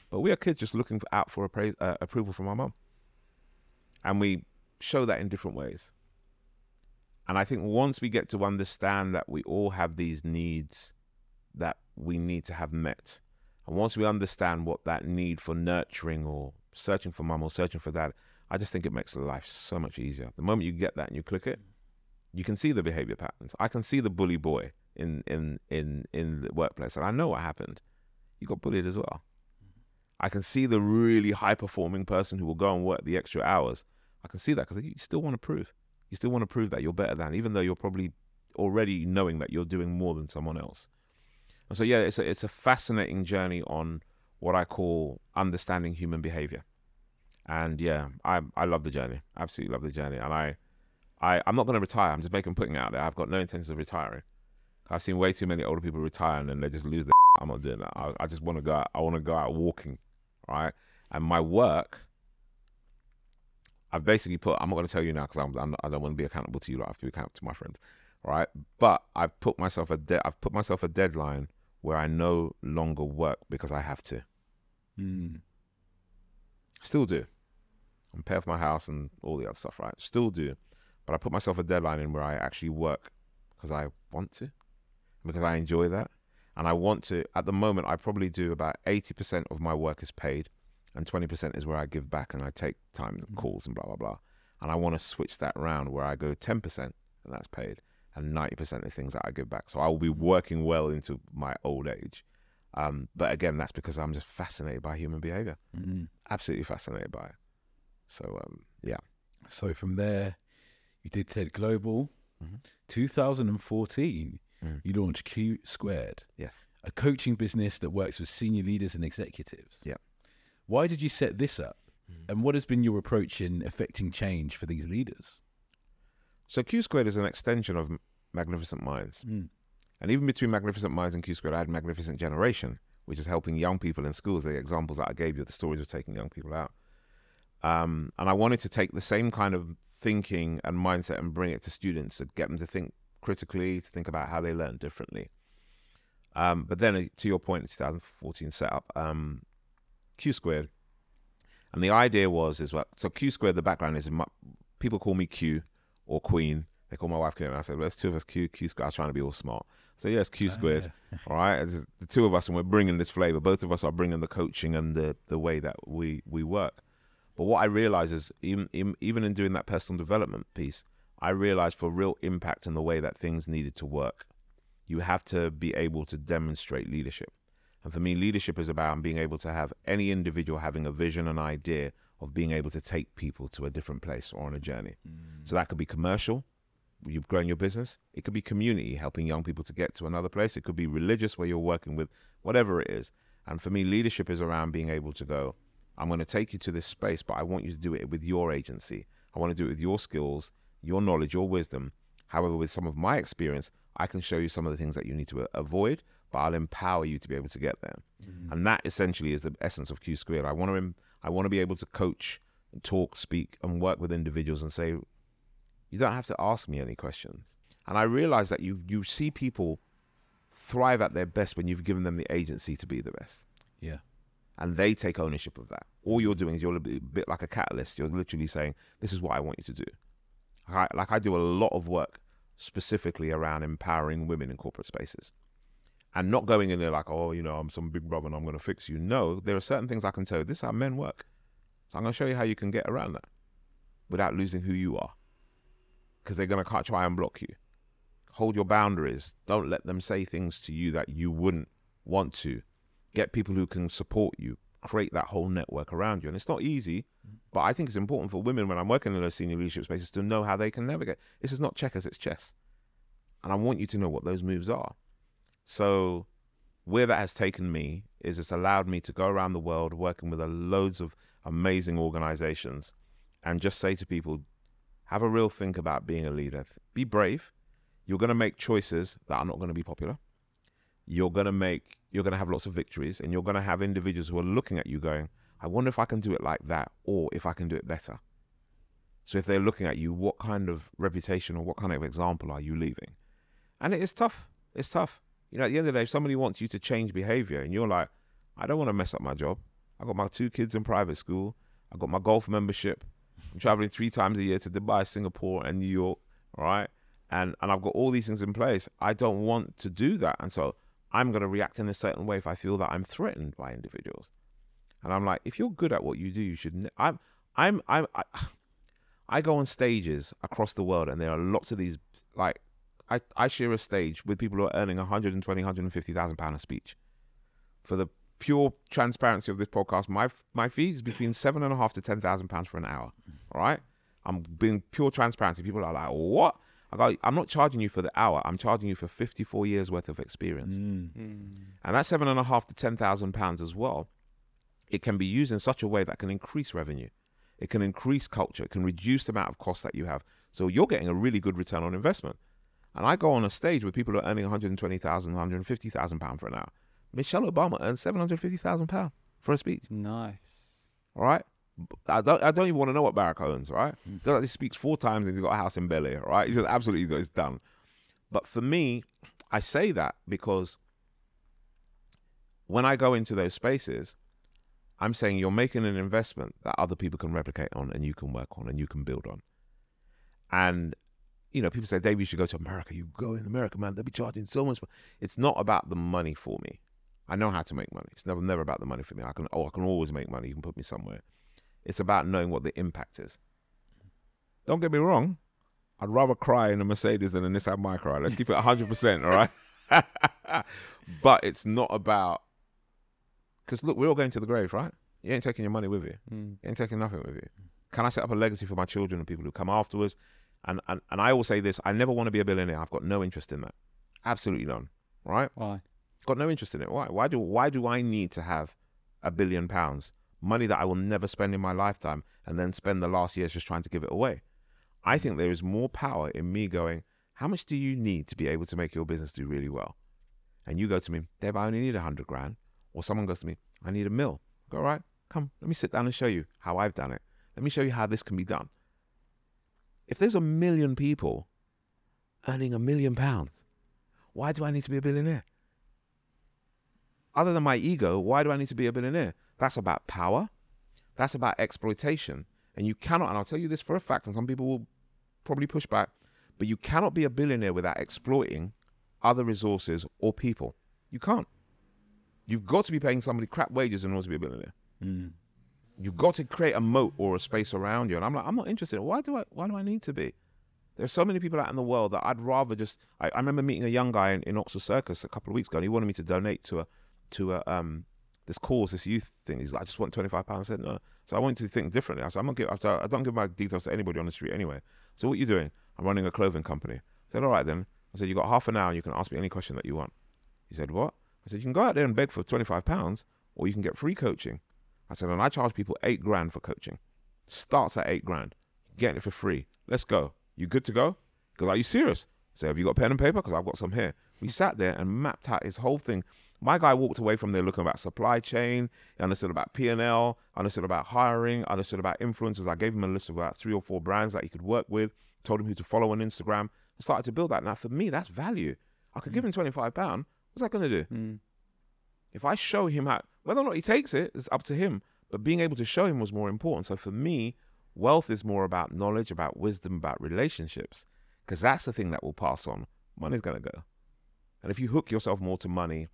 But we are kids just looking out for approval from our mum. And we show that in different ways. And I think once we get to understand that we all have these needs that we need to have met, and once we understand what that need for nurturing or searching for mum or searching for dad, I just think it makes life so much easier. The moment you get that and you click it, you can see the behavior patterns. I can see the bully boy in the workplace, and I know what happened. You got bullied as well. I can see the really high-performing person who will go and work the extra hours. I can see that because you still want to prove. You still want to prove that you're better than, even though you're probably already knowing that you're doing more than someone else. And so, yeah, it's a fascinating journey on what I call understanding human behavior. And yeah, I love the journey. Absolutely love the journey. And I'm not going to retire. I'm just putting it out there. I've got no intentions of retiring. I've seen way too many older people retire and then they just lose their I'm not doing that. I just want to go out. I want to go out walking, right? And my work, I've basically I'm not going to tell you now because I don't want to be accountable to you. I have to be accountable to my friends, right? But I've put myself a deadline where I no longer work because I have to. Still do. I'm paying for my house and all the other stuff, right? Still do. But I put myself a deadline in where I actually work because I want to, because I enjoy that. And I want to, at the moment, I probably do about 80% of my work is paid and 20% is where I give back and I take time and calls and blah, blah, blah. And I want to switch that round where I go 10% and that's paid and 90% of things that I give back. So I will be working well into my old age. But again, that's because I'm just fascinated by human behavior. Absolutely fascinated by it. So, yeah. So from there, you did TED Global. 2014, you launched Q Squared. Yes. A coaching business that works with senior leaders and executives. Yeah. Why did you set this up? And what has been your approach in affecting change for these leaders? So Q Squared is an extension of Magnificent Minds. And even between Magnificent Minds and Q Squared, I had Magnificent Generation, which is helping young people in schools. The examples that I gave you, the stories of taking young people out. And I wanted to take the same kind of thinking and mindset and bring it to students to get them to think critically, to think about how they learn differently. But then to your point, in 2014 set up Q Squared. And the idea so Q Squared, the background is, people call me Q or Queen. They call my wife Q. And I said, well, there's two of us, Q Squared. I was trying to be all smart. So yes, Q Squared. All right. It's the two of us and we're bringing this flavor. Both of us are bringing the coaching and the way that we work. But what I realized is even in doing that personal development piece, I realized for real impact in the way that things needed to work, you have to be able to demonstrate leadership. And for me, leadership is about being able to have any individual having a vision, an idea of being able to take people to a different place or on a journey. So that could be commercial, you've grown your business. It could be community, helping young people to get to another place. It could be religious, where you're working with whatever it is. And for me, leadership is around being able to go, I'm going to take you to this space, but I want you to do it with your agency. I want to do it with your skills, your knowledge, your wisdom. However, with some of my experience, I can show you some of the things that you need to avoid, but I'll empower you to be able to get there. And that essentially is the essence of Q Squared. I want to be able to coach, talk, speak, and work with individuals and say, you don't have to ask me any questions. And I realize that you see people thrive at their best when you've given them the agency to be the best. Yeah. And they take ownership of that. All you're doing is you're a bit like a catalyst. You're literally saying, this is what I want you to do. I do a lot of work specifically around empowering women in corporate spaces. And not going in there like, oh, I'm some big brother and I'm going to fix you. No, there are certain things I can tell you. This is how men work. So I'm going to show you how you can get around that without losing who you are. Because they're going to try and block you. Hold your boundaries. Don't let them say things to you that you wouldn't want to. Get people who can support you. Create that whole network around you. And it's not easy, but I think it's important for women when I'm working in those senior leadership spaces to know how they can navigate. This is not checkers, it's chess. And I want you to know what those moves are. So where that has taken me is it's allowed me to go around the world working with loads of amazing organizations and just say to people, have a real think about being a leader. Be brave. You're going to make choices that are not going to be popular. You're going to have lots of victories, and you're going to have individuals who are looking at you going, I wonder if I can do it like that, or if I can do it better. So if they're looking at you, what kind of reputation or what kind of example are you leaving? And it is tough. It's tough. At the end of the day, if somebody wants you to change behavior and you're like, I don't want to mess up my job. I got my 2 kids in private school. I got my golf membership. I'm traveling 3 times a year to Dubai, Singapore, and New York. All right. And I've got all these things in place. I don't want to do that. And so I'm going to react in a certain way if I feel that I'm threatened by individuals. And I'm like, if you're good at what you do, you should. I go on stages across the world, and there are lots of these. Like, I share a stage with people who are earning 120, 150,000 pounds a speech. For the pure transparency of this podcast, my fee is between £7,500 to £10,000 for an hour. All right. I'm being pure transparency. People are like, what? I go, I'm not charging you for the hour. I'm charging you for 54 years worth of experience. And that £7,500 to £10,000 as well, it can be used in such a way that can increase revenue. It can increase culture. It can reduce the amount of costs that you have. So you're getting a really good return on investment. And I go on a stage where people are earning £120,000, £150,000 for an hour. Michelle Obama earned £750,000 for a speech. Nice. All right? I don't even want to know what Barack owns, right? He speaks 4 times and he's got a house in Bel Air, right? He's just absolutely got it done. But for me, I say that because when I go into those spaces, I'm saying you're making an investment that other people can replicate on and you can work on and you can build on. And, you know, people say, Dave, you should go to America. You go in America, man, they'll be charging so much. It's not about the money for me. I know how to make money. It's never about the money for me. I can always make money. You can put me somewhere. It's about knowing what the impact is. Don't get me wrong. I'd rather cry in a Mercedes than a Nissan Micra. Let's keep it 100%, all right? But it's not about... Because, look, we're all going to the grave, right? You ain't taking your money with you. You ain't taking nothing with you. Can I set up a legacy for my children and people who come afterwards? And I always say this, I never want to be a billionaire. I've got no interest in that. Absolutely none, right? Why? Got no interest in it. Why? Why do I need to have £1 billion? Money that I will never spend in my lifetime and then spend the last years just trying to give it away. I think there is more power in me going, how much do you need to be able to make your business do really well? And you go to me, Dave, I only need 100 grand. Or someone goes to me, I need $1 million. Go, all right, come, let me sit down and show you how I've done it. Let me show you how this can be done. If there's 1 million people earning £1 million, why do I need to be a billionaire? Other than my ego, why do I need to be a billionaire? That's about power. That's about exploitation. And you cannot, and I'll tell you this for a fact, and some people will probably push back, but you cannot be a billionaire without exploiting other resources or people. You can't. You've got to be paying somebody crap wages in order to be a billionaire. You've got to create a moat or a space around you. And I'm like, I'm not interested. Why do I need to be? There's so many people out in the world that I'd rather just... I remember meeting a young guy in Oxford Circus a couple of weeks ago, and he wanted me to donate to this cause, this youth thing. He's like, I just want £25. I said, no. So I wanted to think differently. I said, I don't give my details to anybody on the street anyway. So what are you doing? I'm running a clothing company. I said, all right then. I said, you got half an hour and you can ask me any question that you want. He said, what? I said, you can go out there and beg for £25 or you can get free coaching. I said, and I charge people 8 grand for coaching. Starts at 8 grand. Getting it for free. Let's go. You good to go? He goes, are you serious? I said, have you got pen and paper? Because I've got some here. We sat there and mapped out his whole thing. My guy walked away from there looking about supply chain. He understood about P&L, understood about hiring, understood about influencers. I gave him a list of about 3 or 4 brands that he could work with, told him who to follow on Instagram, and started to build that. Now, for me, that's value. I could give him £25. What's that going to do? If I show him how, whether or not he takes it, it's up to him. But being able to show him was more important. So for me, wealth is more about knowledge, about wisdom, about relationships, because that's the thing that will pass on. Money's going to go. And if you hook yourself more to money,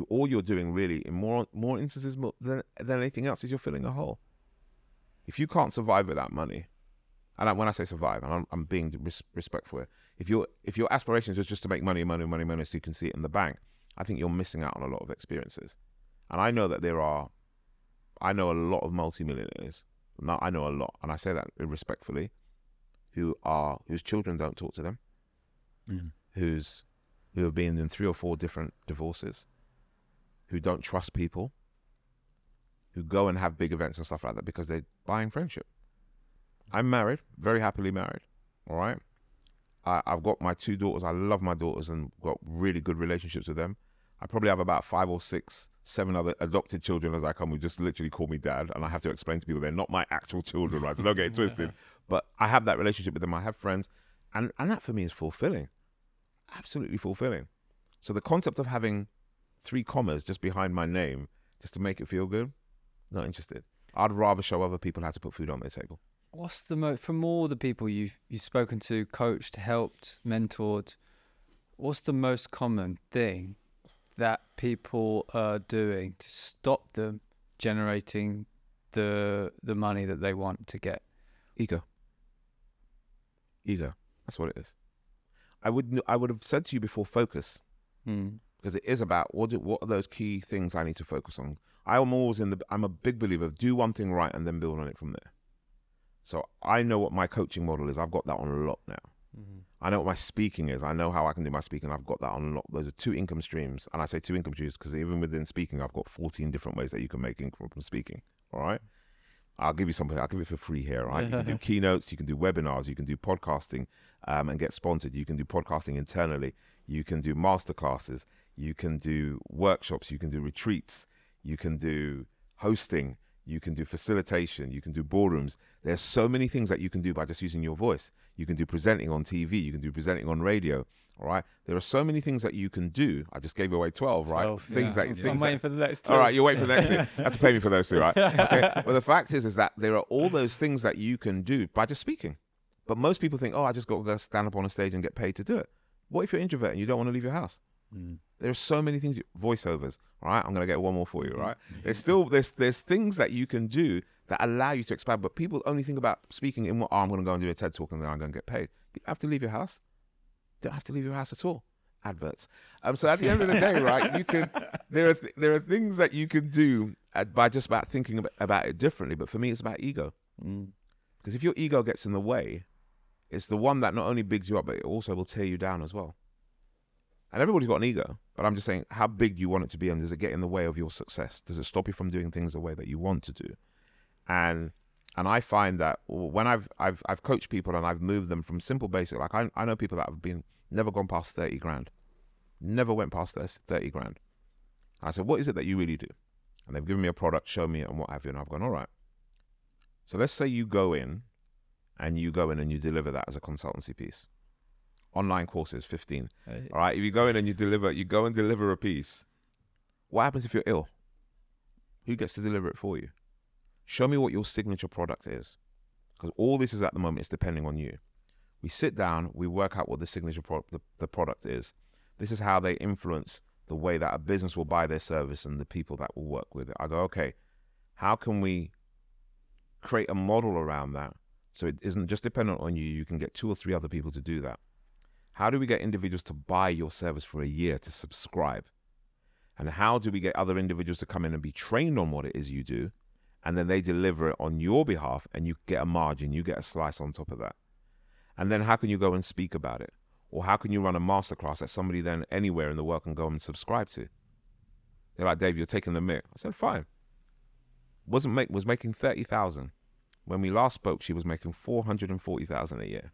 all you're doing really in more instances than anything else is you're filling a hole. If you can't survive without money, and when I say survive, and I'm being respectful here, if your aspirations is just to make money so you can see it in the bank, I think you're missing out on a lot of experiences. And I know that I know a lot of multimillionaires. Now I know a lot, and I say that respectfully, whose children don't talk to them, who have been in 3 or 4 different divorces, who don't trust people, who go and have big events and stuff like that because they're buying friendship. I'm married, very happily married, all right? I've got my 2 daughters. I love my daughters and got really good relationships with them. I probably have about 5 or 6, 7 other adopted children as I come who just literally call me dad, and I have to explain to people they're not my actual children, right? So don't get it twisted. But I have that relationship with them. I have friends, and that for me is fulfilling. Absolutely fulfilling. So the concept of having 3 commas just behind my name just to make it feel good, not interested. I'd rather show other people how to put food on their table. What's the most, from all the people you've spoken to, coached, helped, mentored, what's the most common thing that people are doing to stop them generating the money that they want to get? Ego. That's what it is. I would have said to you before, focus. because it is about what are those key things I need to focus on. I'm a big believer of do one thing right and then build on it from there. So I know what my coaching model is. I've got that on lock now. Mm-hmm. I know what my speaking is. I know how I can do my speaking. I've got that on lock. Those are 2 income streams. And I say 2 income streams because even within speaking, I've got 14 different ways that you can make income from speaking. All right. I'll give you something. I'll give it for free here. Right. You can do keynotes. You can do webinars. You can do podcasting and get sponsored. You can do podcasting internally. You can do masterclasses. You can do workshops. You can do retreats. You can do hosting. You can do facilitation. You can do boardrooms. There's so many things that you can do by just using your voice. You can do presenting on TV. You can do presenting on radio. All right. There are so many things that you can do. I just gave away 12, right? 12, things yeah. that I'm waiting for the next 2. All right, you're waiting for the next 2. You have to pay me for those 2, right? Okay. But the fact is that there are all those things that you can do by just speaking. But most people think, oh, I just got to go stand up on a stage and get paid to do it. What if you're introvert and you don't want to leave your house? There are so many things. Voiceovers. All right. I'm going to get one more for you. Right. There's things that you can do that allow you to expand. But people only think about speaking in what, I'm going to go and do a TED talk and then I'm going to get paid. You don't have to leave your house. You don't have to leave your house at all. Adverts. So at the end of the day, right, there are things that you can do by just about thinking about it differently. But for me, it's about ego. Because if your ego gets in the way, it's the one that not only bigs you up, but it also will tear you down as well. And everybody's got an ego, but I'm just saying, how big do you want it to be, and does it get in the way of your success? Does it stop you from doing things the way that you want to do? And I find that when I've coached people and I've moved them from simple basic, like I know people that have never gone past 30 grand, never went past 30 grand. I said, what is it that you really do? And they've given me a product, show me it, and what have you. And I've gone, all right. So let's say you go in and you deliver that as a consultancy piece. Online courses, 15. All right. If you go in and you go and deliver a piece. What happens if you're ill? Who gets to deliver it for you? Show me what your signature product is. Because all this is at the moment is depending on you. We sit down, we work out what the signature the product is. This is how they influence the way that a business will buy their service and the people that will work with it. I go, okay, how can we create a model around that so it isn't just dependent on you? You can get 2 or 3 other people to do that. How do we get individuals to buy your service for a year, to subscribe? And how do we get other individuals to come in and be trained on what it is you do? And then they deliver it on your behalf and you get a margin, you get a slice on top of that. And then how can you go and speak about it? Or how can you run a masterclass that somebody then anywhere in the world can go and subscribe to? They're like, Dave, you're taking the mick. I said, fine. Was making 30,000. When we last spoke, she was making 440,000 a year.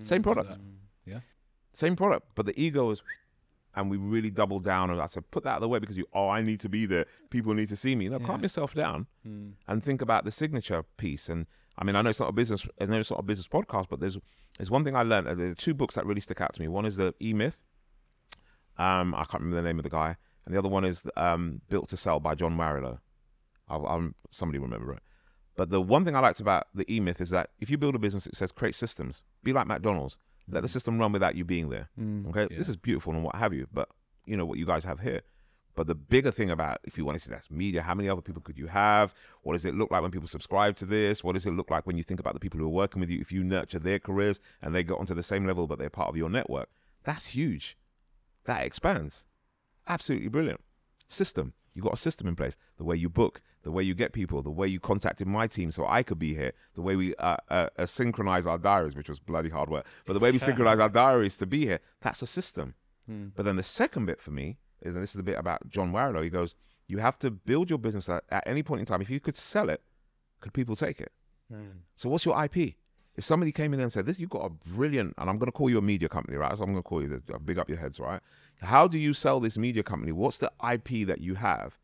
Same product. Yeah. Same product, but the ego is, and we really doubled down on that. So put that out of the way because I need to be there. People need to see me. No, calm yourself down and think about the signature piece. And I mean, I know it's not a business podcast, but there's one thing I learned. There are 2 books that really stick out to me. One is the E-Myth. I can't remember the name of the guy. And the other one is Built to Sell by John Warrillow. Somebody remember it. But the one thing I liked about the E-Myth is that if you build a business, it says create systems. Be like McDonald's. Let the system run without you being there. Okay, This is beautiful and what have you, but you know what you guys have here. But the bigger thing about, if you want to see that's media, how many other people could you have? What does it look like when people subscribe to this? What does it look like when you think about the people who are working with you? If you nurture their careers and they get onto the same level, but they're part of your network, that's huge. That expands. Absolutely brilliant. System. You got a system in place. The way you book, the way you get people, the way you contacted my team so I could be here, the way we synchronize our diaries, which was bloody hard work, but the way we synchronize our diaries to be here, that's a system. But then the second bit for me is, and this is the bit about John Warrillow, he goes, you have to build your business at any point in time. If you could sell it, could people take it? So what's your IP? If somebody came in and said, you've got a brilliant, and I'm going to call you a media company, right? So I'm going to call you, big up your heads, right? How do you sell this media company? What's the IP that you have?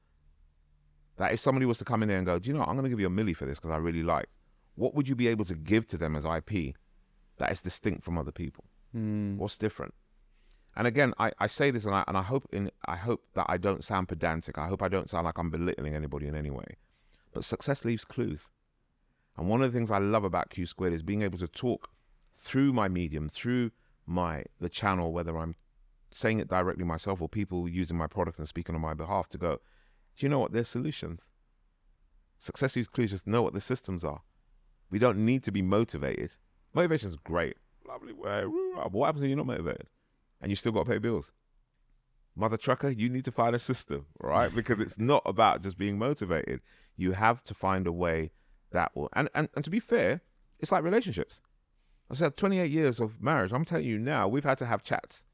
That if somebody was to come in there and go, do you know what? I'm going to give you $1 million for this because I really like, what would you be able to give to them as IP that is distinct from other people? What's different? And again, I say this and I hope that I don't sound pedantic. I hope I don't sound like I'm belittling anybody in any way. But success leaves clues. And one of the things I love about Q Squared is being able to talk through my medium, through the channel, whether I'm saying it directly myself or people using my product and speaking on my behalf, to go, do you know what? There's solutions. Success leaves clues. Just know what the systems are. We don't need to be motivated. Motivation is great. Lovely way. What happens when you're not motivated? And you still got to pay bills? mother trucker, you need to find a system, right? Because it's not about just being motivated. You have to find a way that will, and to be fair, it's like relationships. I said 28 years of marriage. I'm telling you now, we've had to have chats.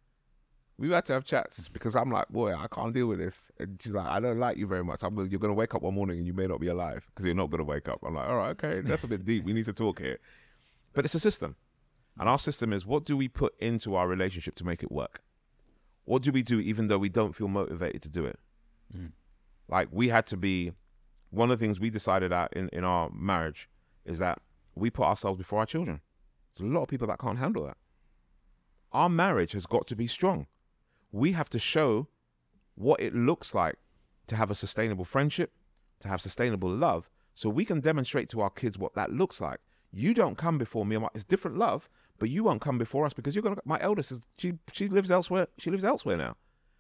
We've had to have chats because I'm like, boy, I can't deal with this. And she's like, I don't like you very much. You're going to wake up one morning and you may not be alive because you're not going to wake up. I'm like, all right, okay, that's a bit deep. We need to talk here. But it's a system. And our system is, what do we put into our relationship to make it work? What do we do even though we don't feel motivated to do it? Like, we had to be, one of the things we decided out in our marriage is that we put ourselves before our children. There's a lot of people that can't handle that. Our marriage has got to be strong. We have to show what it looks like to have a sustainable friendship, to have sustainable love, so we can demonstrate to our kids what that looks like. You don't come before me. It's different love, but you won't come before us because you're going to, my eldest is, she lives elsewhere. She lives elsewhere now.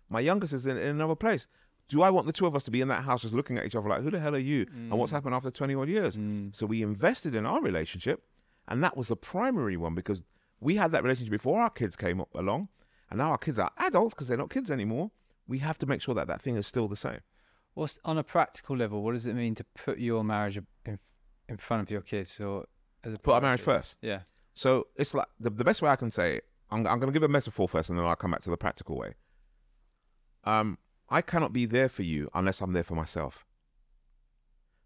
My youngest is in another place. Do I want the two of us to be in that house just looking at each other like, who the hell are you? And what's happened after 20 odd years? So we invested in our relationship, and that was the primary one because we had that relationship before our kids came along, and now our kids are adults because they're not kids anymore. We have to make sure that that thing is still the same. What's, on a practical level, what does it mean to put your marriage in front of your kids? Or as a put our marriage first? Yeah. So it's like, the best way I can say it, I'm going to give a metaphor first and then I'll come back to the practical way. I cannot be there for you unless I'm there for myself.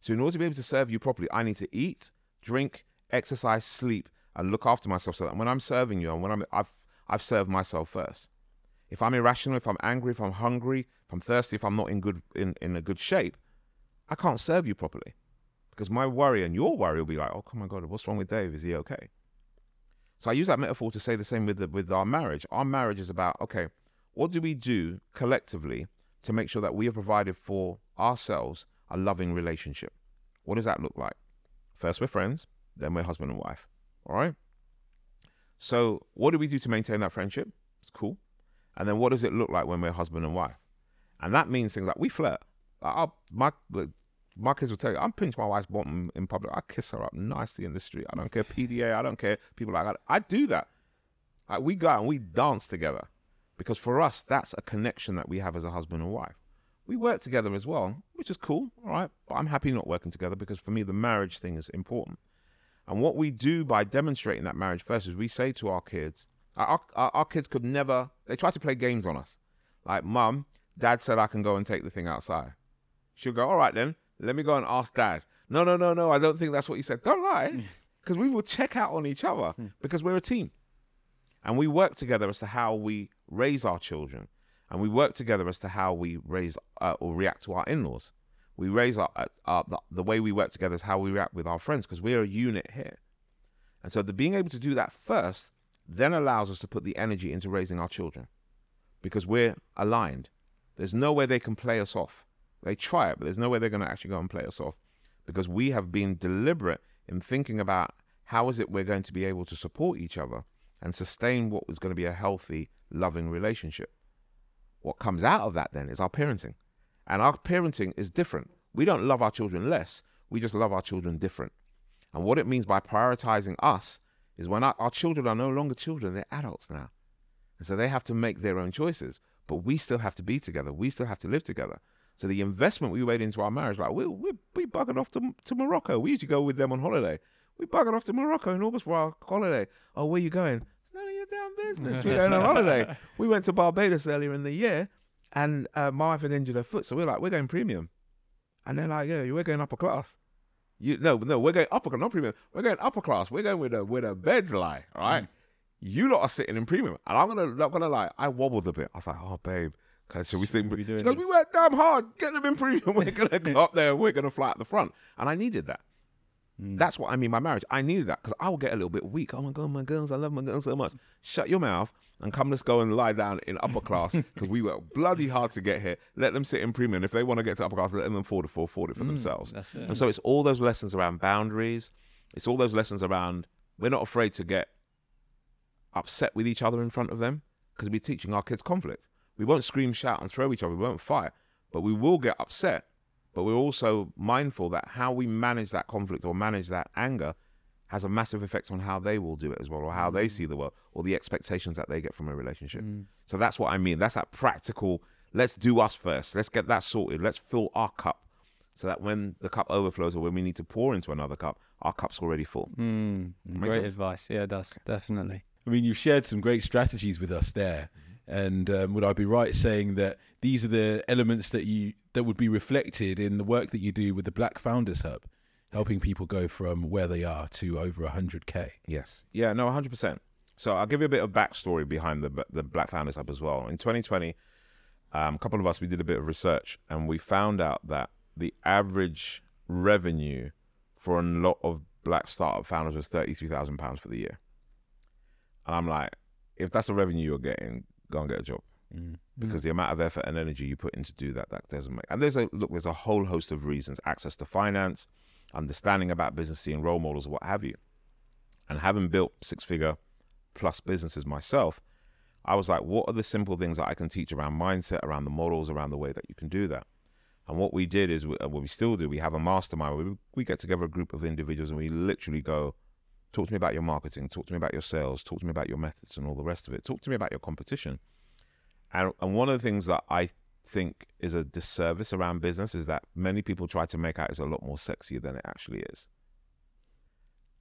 So in order to be able to serve you properly, I need to eat, drink, exercise, sleep, and look after myself so that when I'm serving you and when I've served myself first. If I'm irrational, if I'm angry, if I'm hungry, if I'm thirsty, if I'm not in a good shape, I can't serve you properly. Because my worry and your worry will be like, oh my God, what's wrong with Dave? Is he okay? So I use that metaphor to say the same with our marriage. Our marriage is about, okay, what do we do collectively to make sure that we have provided for ourselves a loving relationship? What does that look like? First, we're friends, then we're husband and wife. All right? So what do we do to maintain that friendship? It's cool. And then what does it look like when we're husband and wife? And that means things like we flirt. Like my kids will tell you, I'm pinch my wife's bottom in public. I kiss her up nicely in the street. I don't care PDA. I don't care people like that. I do that. Like, we go out and we dance together. Because for us, that's a connection that we have as a husband and wife. We work together as well, which is cool, all right? But I'm happy not working together because for me, the marriage thing is important. And what we do by demonstrating that marriage first is we say to our kids, our kids could never, they try to play games on us. Like, Mum, Dad said I can go and take the thing outside. She'll go, all right then, let me go and ask Dad. No, I don't think that's what you said. Don't lie, because we will check out on each other because we're a team. And we work together as to how we raise our children. And we work together as to how we raise or react to our in-laws. We raise the way we work together is how we react with our friends, because we're a unit here. And so being able to do that first then allows us to put the energy into raising our children because we're aligned. There's no way they can play us off. They try it, but there's no way they're going to actually go and play us off because we have been deliberate in thinking about how is it we're going to be able to support each other and sustain what was going to be a healthy, loving relationship. What comes out of that then is our parenting. And our parenting is different. We don't love our children less. We just love our children different. And what it means by prioritizing us is when our children are no longer children, they're adults now. And so they have to make their own choices. But we still have to be together. We still have to live together. So the investment we made into our marriage, like we buggered off to Morocco. We used to go with them on holiday. We buggered off to Morocco in August for our holiday. Oh, where you going? It's none of your damn business. We're going on holiday. We went to Barbados earlier in the year, and my wife had injured her foot. So we're like, we're going premium. And they're like, yeah, we're going upper class. No, we're going upper class, not premium. We're going upper class. We're going where the beds lie, all right? You lot are sitting in premium. And I'm not gonna lie, I wobbled a bit. I was like, oh, babe, should we sleep? She goes, we worked damn hard. Get them in premium. We're going to go up there. We're going to fly at the front. And I needed that. That's what I mean by marriage. I needed that because I will get a little bit weak. Oh, my God, my girls. I love my girls so much. Shut your mouth and come, let's go and lie down in upper class because we worked bloody hard to get here. Let them sit in premium. If they want to get to upper class, let them afford it for themselves. That's it. And so it's all those lessons around boundaries. It's all those lessons around we're not afraid to get upset with each other in front of them because we're teaching our kids conflict. We won't scream, shout, and throw each other. We won't fight, but we will get upset. But we're also mindful that how we manage that conflict or manage that anger has a massive effect on how they will do it as well, or how they see the world, or the expectations that they get from a relationship. So that's what I mean. That's that practical let's do us first. Let's get that sorted. Let's fill our cup so that when the cup overflows or when we need to pour into another cup, our cup's already full. Great advice. Yeah, it does. Definitely. I mean, you've shared some great strategies with us there. And would I be right saying that these are the elements that would be reflected in the work that you do with the Black Founders Hub, helping people go from where they are to over 100K? Yes. Yeah, no, 100%. So I'll give you a bit of backstory behind the Black Founders Hub as well. In 2020, a couple of us, we did a bit of research and we found out that the average revenue for a lot of Black startup founders was £33,000 for the year. And I'm like, if that's the revenue you're getting, go and get a job. Because the amount of effort and energy you put in to do that doesn't make. And there's a whole host of reasons: access to finance, understanding about business, seeing role models, what have you. And having built 6-figure plus businesses myself, I was like, what are the simple things that I can teach around mindset, around the models, around the way that you can do that? And what we did is, what we still do, we have a mastermind where we get together a group of individuals and we literally go, talk to me about your marketing, talk to me about your sales, talk to me about your methods and all the rest of it. Talk to me about your competition. And one of the things that I think is a disservice around business is that many people try to make out it's a lot more sexy than it actually is.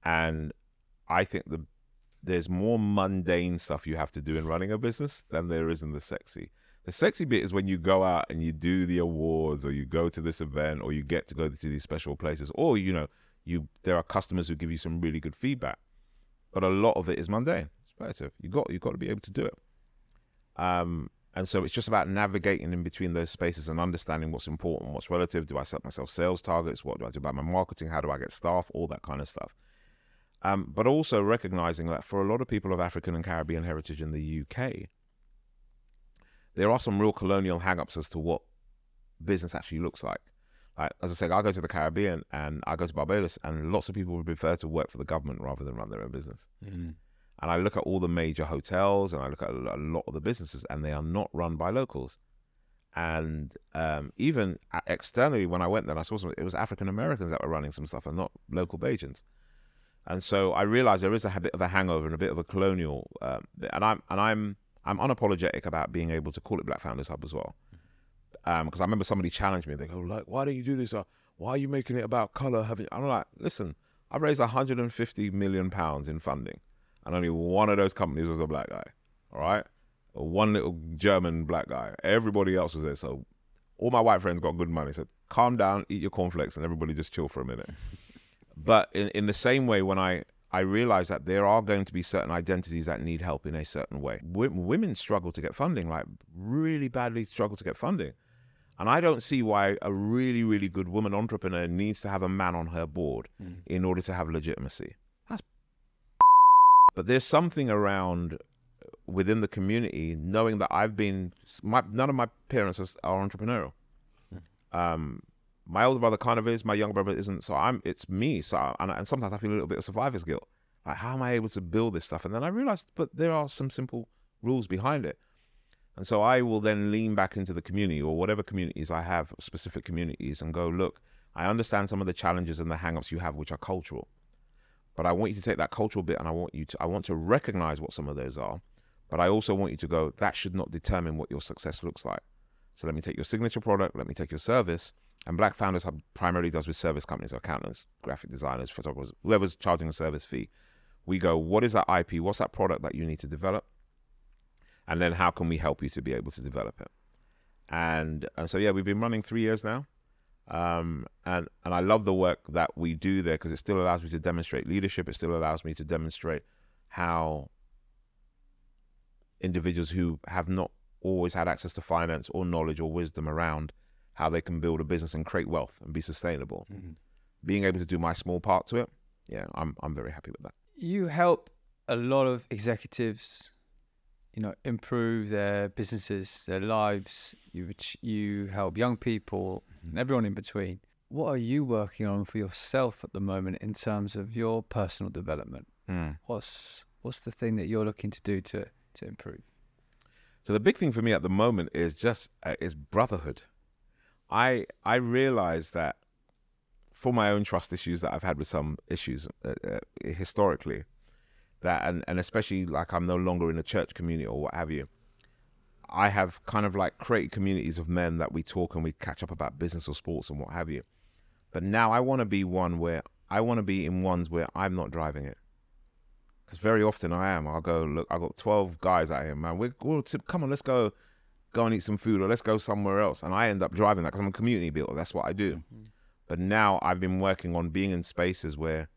And I think there's more mundane stuff you have to do in running a business than there is in the sexy. The sexy bit is when you go out and you do the awards, or you go to this event, or you get to go to these special places, or, there are customers who give you some really good feedback. But a lot of it is mundane. It's repetitive. You've got to be able to do it. And so it's just about navigating in between those spaces and understanding what's important, what's relative. Do I set myself sales targets? What do I do about my marketing? How do I get staff? All that kind of stuff. But also recognizing that for a lot of people of African and Caribbean heritage in the UK, there are some real colonial hang-ups as to what business actually looks like. Like, as I said, I go to the Caribbean and I go to Barbados, and lots of people would prefer to work for the government rather than run their own business. And I look at all the major hotels and I look at a lot of the businesses, and they are not run by locals. And even externally, when I went there, I saw it was African Americans that were running some stuff and not local Bajans. And so I realized there is a bit of a hangover and a bit of a colonial bit. And I'm unapologetic about being able to call it Black Founders Hub as well. Because I remember somebody challenged me. They go, like, why don't you do this? Why are you making it about color? I'm like, listen, I've raised £150 million in funding, and only one of those companies was a black guy. All right, one little German black guy. Everybody else was there. So all my white friends got good money. So calm down, eat your cornflakes, and everybody just chill for a minute. But in the same way, when I realized that there are going to be certain identities that need help in a certain way. Women struggle to get funding, like really badly struggle to get funding. And I don't see why a really, really good woman entrepreneur needs to have a man on her board in order to have legitimacy. But there's something around within the community, knowing that none of my parents are entrepreneurial. My older brother kind of is, my younger brother isn't. So it's me. So and sometimes I feel a little bit of survivor's guilt. Like, how am I able to build this stuff? And then I realized, but there are some simple rules behind it. And so I will then lean back into the community, or whatever communities I have, specific communities, and go, look, I understand some of the challenges and the hang-ups you have, which are cultural. But I want you to take that cultural bit, and I want to recognize what some of those are. But I also want you to go, that should not determine what your success looks like. So let me take your signature product, let me take your service. And Black Founders Hub primarily does with service companies, accountants, graphic designers, photographers, whoever's charging a service fee. We go, what is that IP? What's that product that you need to develop? And then how can we help you to be able to develop it? And so, yeah, we've been running 3 years now. And I love the work that we do there, because it still allows me to demonstrate leadership. It still allows me to demonstrate how individuals who have not always had access to finance or knowledge or wisdom around how they can build a business and create wealth and be sustainable. Being able to do my small part to it, yeah, I'm very happy with that. You help a lot of executives, improve their businesses, their lives. You help young people and everyone in between. What are you working on for yourself at the moment in terms of your personal development? What's the thing that you're looking to do to improve? So the big thing for me at the moment is just is brotherhood. I realize that for my own trust issues that I've had with some issues historically, that and especially like I'm no longer in a church community or what have you, I have kind of like created communities of men that we talk and we catch up about business or sports and what have you. But now I want to be in ones where I'm not driving it. Because very often I am. I'll go, look, I've got 12 guys out here, man. Come on, let's go and eat some food, or let's go somewhere else. And I end up driving that because I'm a community builder. That's what I do. Mm-hmm. But now I've been working on being in spaces where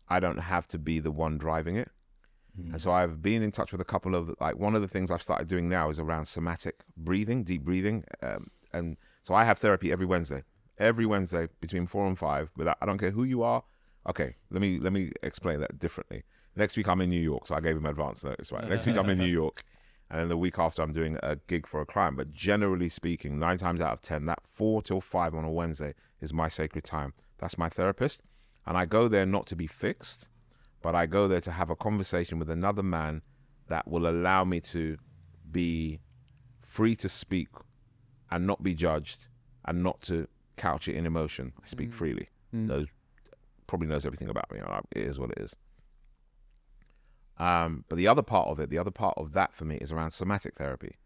I don't have to be the one driving it. Mm-hmm. And so I've been in touch with a couple of, like, one of the things I've started doing now is around somatic breathing, deep breathing. And so I have therapy every Wednesday between 4 and 5. I don't care who you are. Okay, let me explain that differently. Next week I'm in New York, so I gave him advance notice, right? Next week I'm in New York, and then the week after I'm doing a gig for a client. But generally speaking, 9 times out of 10, that 4 till 5 on a Wednesday is my sacred time. That's my therapist. And I go there not to be fixed, but I go there to have a conversation with another man that will allow me to be free to speak and not be judged and not to couch it in emotion. I speak freely. Probably knows everything about me. It is what it is. But the other part of that for me is around somatic therapy,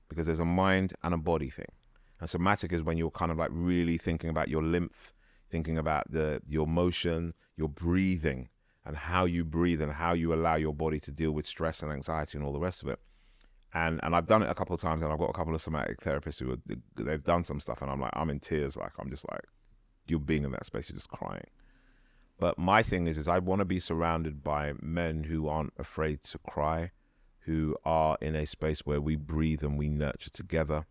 because there's a mind and a body thing. And somatic is when you're kind of like really thinking about your lymph, thinking about your motion, your breathing, and how you breathe and how you allow your body to deal with stress and anxiety and all the rest of it. And I've done it a couple of times, and I've got a couple of somatic therapists they've done some stuff, and I'm in tears. Like, I'm just like, you're being in that space, you're just crying. But my thing is I want to be surrounded by men who aren't afraid to cry, who are in a space where we breathe and we nurture together,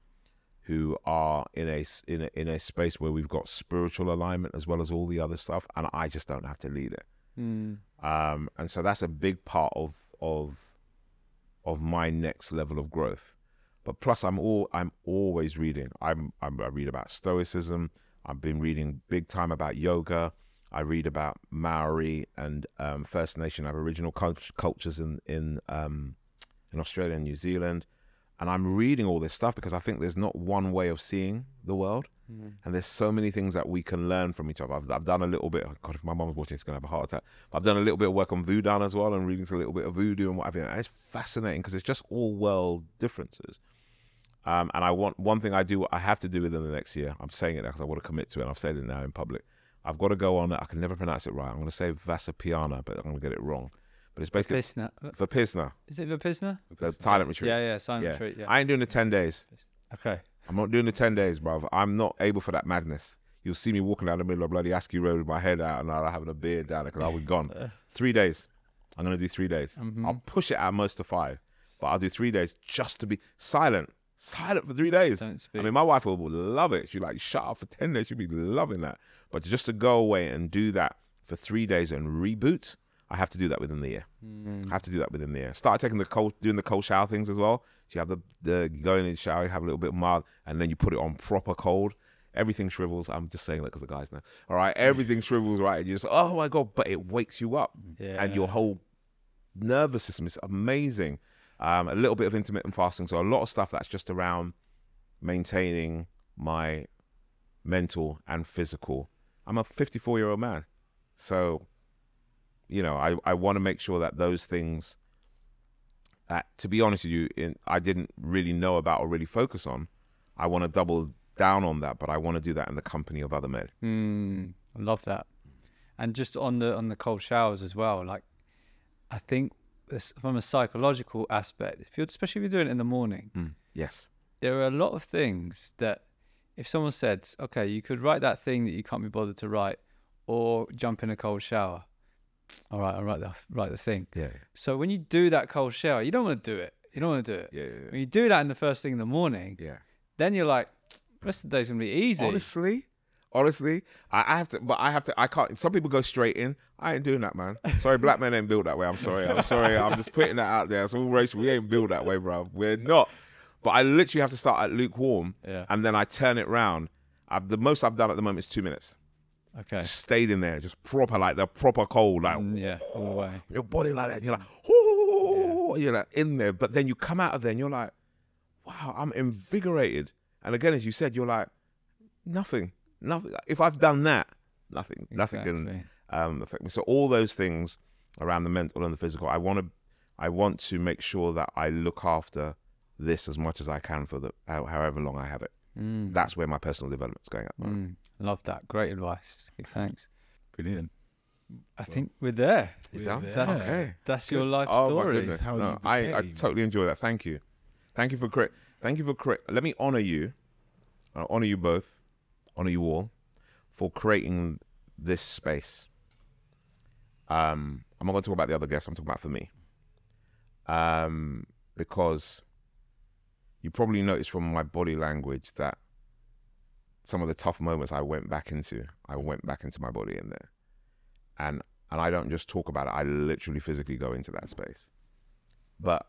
who are in a space where we've got spiritual alignment as well as all the other stuff, and I just don't have to lead it. And so that's a big part of my next level of growth. But plus, I'm always reading. I read about Stoicism. I've been reading big time about yoga. I read about Maori and First Nation Aboriginal cultures in Australia and New Zealand. And I'm reading all this stuff because I think there's not one way of seeing the world. And there's so many things that we can learn from each other. I've done a little bit, God, if my mum's watching, she's going to have a heart attack. But I've done a little bit of work on voodoo as well, and reading a little bit of voodoo and what have you. And it's fascinating because it's just all world differences. And one thing I have to do within the next year, I'm saying it because I want to commit to it, and I've said it now in public. I've got to go on, I can never pronounce it right. I'm going to say Vasapiana, but I'm going to get it wrong. But it's basically Vipassana. Is it Vipassana? The silent retreat. Yeah, silent retreat. Yeah. I ain't doing the 10 days. Okay. I'm not doing the 10 days, bruv. I'm not able for that madness. You'll see me walking down the middle of bloody Askew Road with my head out and I'm having a beer down there because I'll be gone. 3 days. I'm going to do 3 days. I'll push it out most to 5, but I'll do 3 days just to be silent. Silent for 3 days. Don't speak. I mean, my wife will love it. She'll like, shut up for 10 days. She'll be loving that. But just to go away and do that for 3 days and reboot, I have to do that within the year. I have to do that within the year. Start taking doing the cold shower things as well. So you have you go in the shower, you have a little bit mild, and then you put it on proper cold. Everything shrivels. I'm just saying that because the guys know. All right, everything shrivels, right? And you're just, oh my God, but it wakes you up. Yeah. And your whole nervous system is amazing. A little bit of intermittent fasting. So a lot of stuff that's just around maintaining my mental and physical. I'm a 54-year-old man. So, you know, I want to make sure that those things that, to be honest with you, I didn't really know about or really focus on. I want to double down on that, but I want to do that in the company of other men. I love that. And just on the cold showers as well, like, I think from a psychological aspect, especially if you're doing it in the morning, yes, there are a lot of things that if someone said, okay, you could write that thing that you can't be bothered to write, or jump in a cold shower. All right, I'll write the thing. Yeah. So when you do that cold shower, you don't want to do it. Yeah. When you do that in the first thing in the morning, then you're like, the rest of the day's gonna be easy. Honestly, I can't. Some people go straight in. I ain't doing that, man. Sorry, black men ain't built that way. I'm sorry. I'm just putting that out there. It's all racial. We ain't built that way, bro. We're not. But I literally have to start at lukewarm, and then I turn it round. The most I've done at the moment is 2 minutes. Okay. Just stayed in there, just proper, like the proper cold, like all the way. Your body like that. You're like, oh, you're like in there. But then you come out of there and you're like, wow, I'm invigorated. And again, as you said, you're like, nothing. If I've done that, nothing can affect me. So all those things around the mental and the physical, I want to make sure that I look after this as much as I can for however long I have it. That's where my personal development's going at the moment. Love that. Great advice. Thanks. Brilliant. I think we're there. That's your life story. My goodness. How I totally enjoy that. Thank you. Thank you for let me honor you. I honor you both. Honor you all for creating this space. I'm not going to talk about the other guests. I'm talking about for me. Because you probably noticed from my body language that some of the tough moments I went back into my body in there. And I don't just talk about it. I literally physically go into that space. But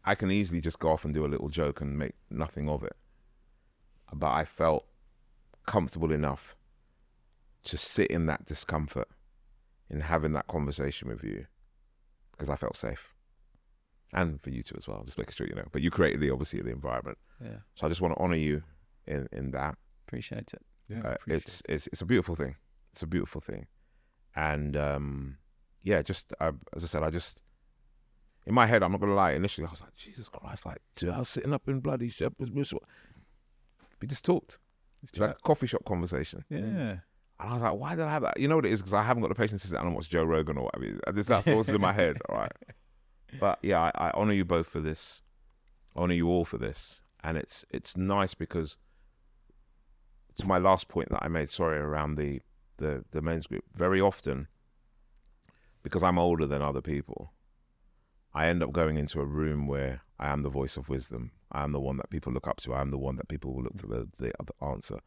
I can easily just go off and do a little joke and make nothing of it. But I felt comfortable enough to sit in that discomfort in having that conversation with you because I felt safe. And for you too as well, just making sure you know. But you created the environment. Yeah. So I just want to honor you in that. Appreciate it. Yeah, it's a beautiful thing. It's a beautiful thing. And just as I said, in my head, I'm not gonna lie, initially I was like, Jesus Christ, like, dude, I was sitting up in bloody Shepherd's Bush. We just talked. It's like a coffee shop conversation. Yeah. And I was like, why did I have that? You know what it is? Because I haven't got the patience to sit down and watch Joe Rogan or whatever. That's what's in my head, all right? But yeah, I honor you both for this. I honor you all for this. And it's nice because, to my last point that I made, around the men's group, very often, because I'm older than other people, I end up going into a room where I am the voice of wisdom. I am the one that people look up to. I am the one that people will look to the other answer.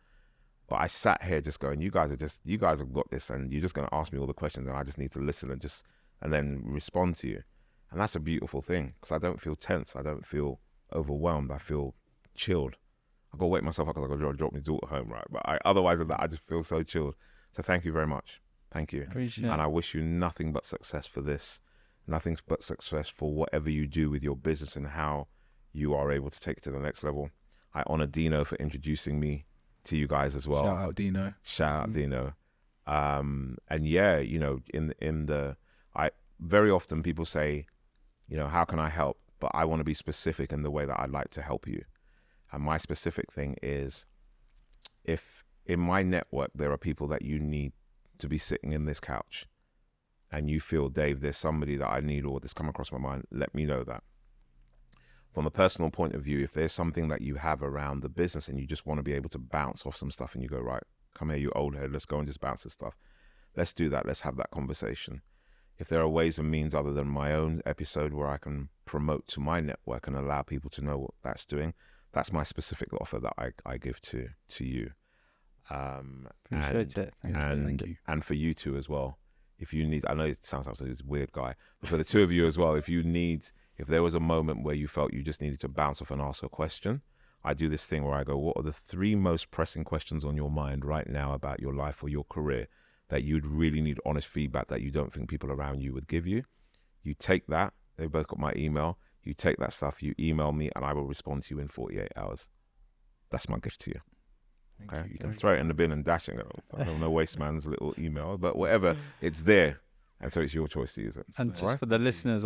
But I sat here just going, you guys have got this, and you're just going to ask me all the questions, and I just need to listen and then respond to you. And that's a beautiful thing, because I don't feel tense. I don't feel overwhelmed. I feel chilled. I got to wake myself up because I got to drop my daughter home, right? But otherwise than that, I just feel so chilled. So thank you very much. Thank you. Appreciate it. And I wish you nothing but success for this. Nothing but success for whatever you do with your business and how you are able to take it to the next level. I honor Dino for introducing me to you guys as well. Shout out Dino. And yeah, you know, very often people say, you know, how can I help? But I want to be specific in the way that I'd like to help you. And my specific thing is, if in my network there are people that you need to be sitting in this couch, and you feel, Dave, there's somebody that I need, or this come across my mind, let me know that. From a personal point of view, if there's something that you have around the business and you just want to be able to bounce off some stuff, and you go, right, come here, you old head, let's go and just bounce this stuff. Let's do that. Let's have that conversation. If there are ways and means other than my own episode where I can promote to my network and allow people to know what that's doing, that's my specific offer that I give to you. Appreciate it. Thank you. And for you two as well. If you need, I know it sounds like a weird guy, but for the two of you as well, if there was a moment where you felt you just needed to bounce off and ask a question, I do this thing where I go, what are the 3 most pressing questions on your mind right now about your life or your career that you'd really need honest feedback that you don't think people around you would give you? You take that, they've both got my email, you take that stuff, you email me, and I will respond to you in 48 hours. That's my gift to you. Okay, you can throw it in the bin and dash it. I don't know, waste man's little email, but whatever, it's there, and so it's your choice to use it. And just for the listeners,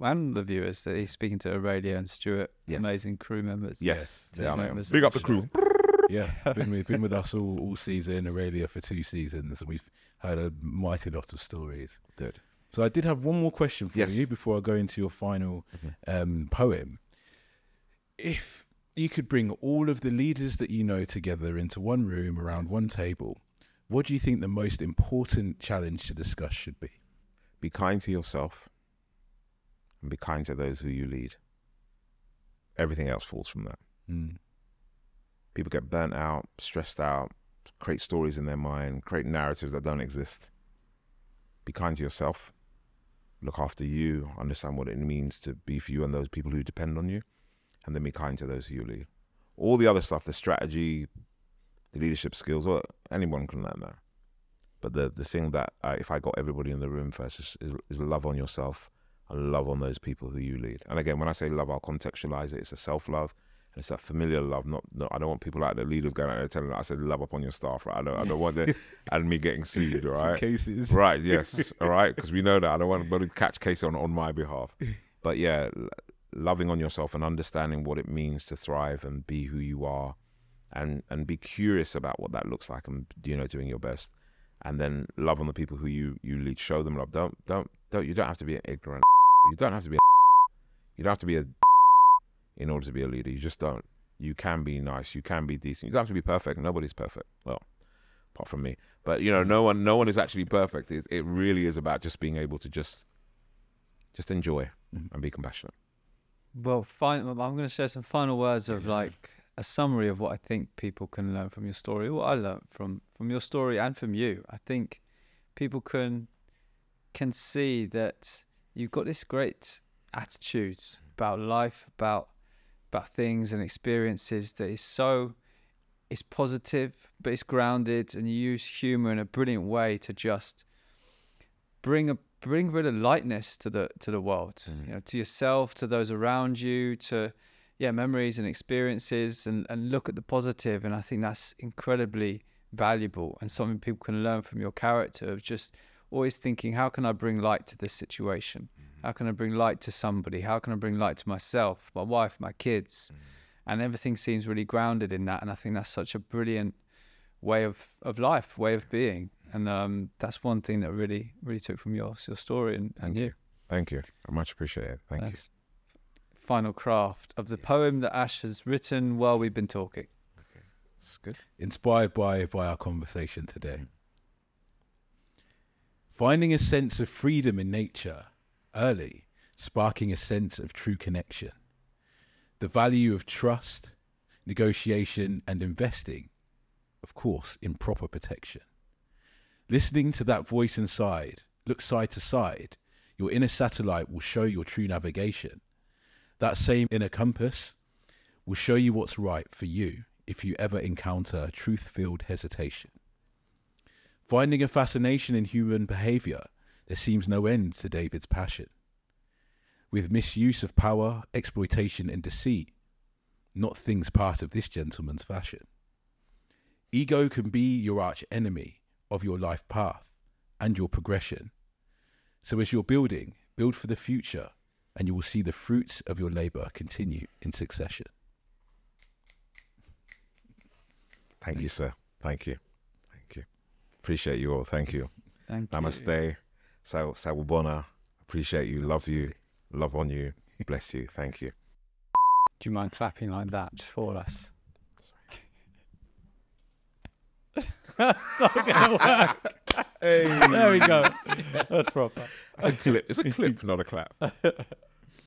and the viewers, that he's speaking to Aurelia and Stuart, amazing crew members. Yes, members. Big up the crew. Yeah, been with us all season. Aurelia for 2 seasons, and we've heard a mighty lot of stories. Good. So I did have one more question for you before I go into your final poem. If you could bring all of the leaders that you know together into one room around one table, what do you think the most important challenge to discuss should be? Be kind to yourself and be kind to those who you lead. Everything else falls from that. People get burnt out, stressed out, create stories in their mind, create narratives that don't exist. Be kind to yourself. Look after you. Understand what it means to be for you and those people who depend on you. And then be kind to those who you lead. All the other stuff, the strategy, the leadership skills, well, anyone can learn that. But the thing that, if I got everybody in the room first, is love on yourself and love on those people who you lead. And again, when I say love, I'll contextualize it. It's a self-love. And it's that familiar love. Not I don't want people like the leaders going out there telling them, I said love upon your staff, right? I don't want that and me getting sued, all right? Cases. Right, yes, all right? Because we know that. I don't want anybody to catch case on my behalf. But yeah, loving on yourself and understanding what it means to thrive and be who you are, and be curious about what that looks like, and doing your best, and then love on the people who you lead. Show them love. Don't. You don't have to be an ignorant. You don't have to be. You don't have to be a in order to be a leader. You just don't. You can be nice. You can be decent. You don't have to be perfect. Nobody's perfect. Well, apart from me. But no one is actually perfect. It really is about just being able to just enjoy and be compassionate. Well, I'm going to share some final words of like a summary of what I think people can learn from your story. What I learned from your story and from you. I think people can see that you've got this great attitude about life, about things and experiences that it's positive, but it's grounded, and you use humor in a brilliant way to just bring a bit of lightness to the world, to yourself, to those around you, to memories and experiences, and look at the positive. And I think that's incredibly valuable and something people can learn from your character, of just always thinking, how can I bring light to this situation? How can I bring light to somebody? How can I bring light to myself, my wife, my kids? And everything seems really grounded in that. And I think that's such a brilliant way of life, way of being. And that's one thing that really, really took from your story and you. Thank you. I much appreciate it. Thank you. Final craft of the poem that Ash has written while we've been talking. Okay, that's good. Inspired by our conversation today. Finding a sense of freedom in nature early, sparking a sense of true connection. The value of trust, negotiation, and investing, of course, in proper protection. Listening to that voice inside, look side to side, your inner satellite will show your true navigation. That same inner compass will show you what's right for you if you ever encounter truth-filled hesitation. Finding a fascination in human behaviour, there seems no end to David's passion. With misuse of power, exploitation and deceit, not things part of this gentleman's fashion. Ego can be your arch enemy of your life path and your progression. So as you're building, build for the future, and you will see the fruits of your labour continue in succession. Thank you, sir. Thank you. Thank you. Appreciate you all. Thank you. Thank you. Namaste. Sawubona. Appreciate you. Love you. Love on you. Bless you. Thank you. Do you mind clapping like that for us? That's not going to work. Hey. There we go. That's proper. It's a clip. It's a clip, not a clap.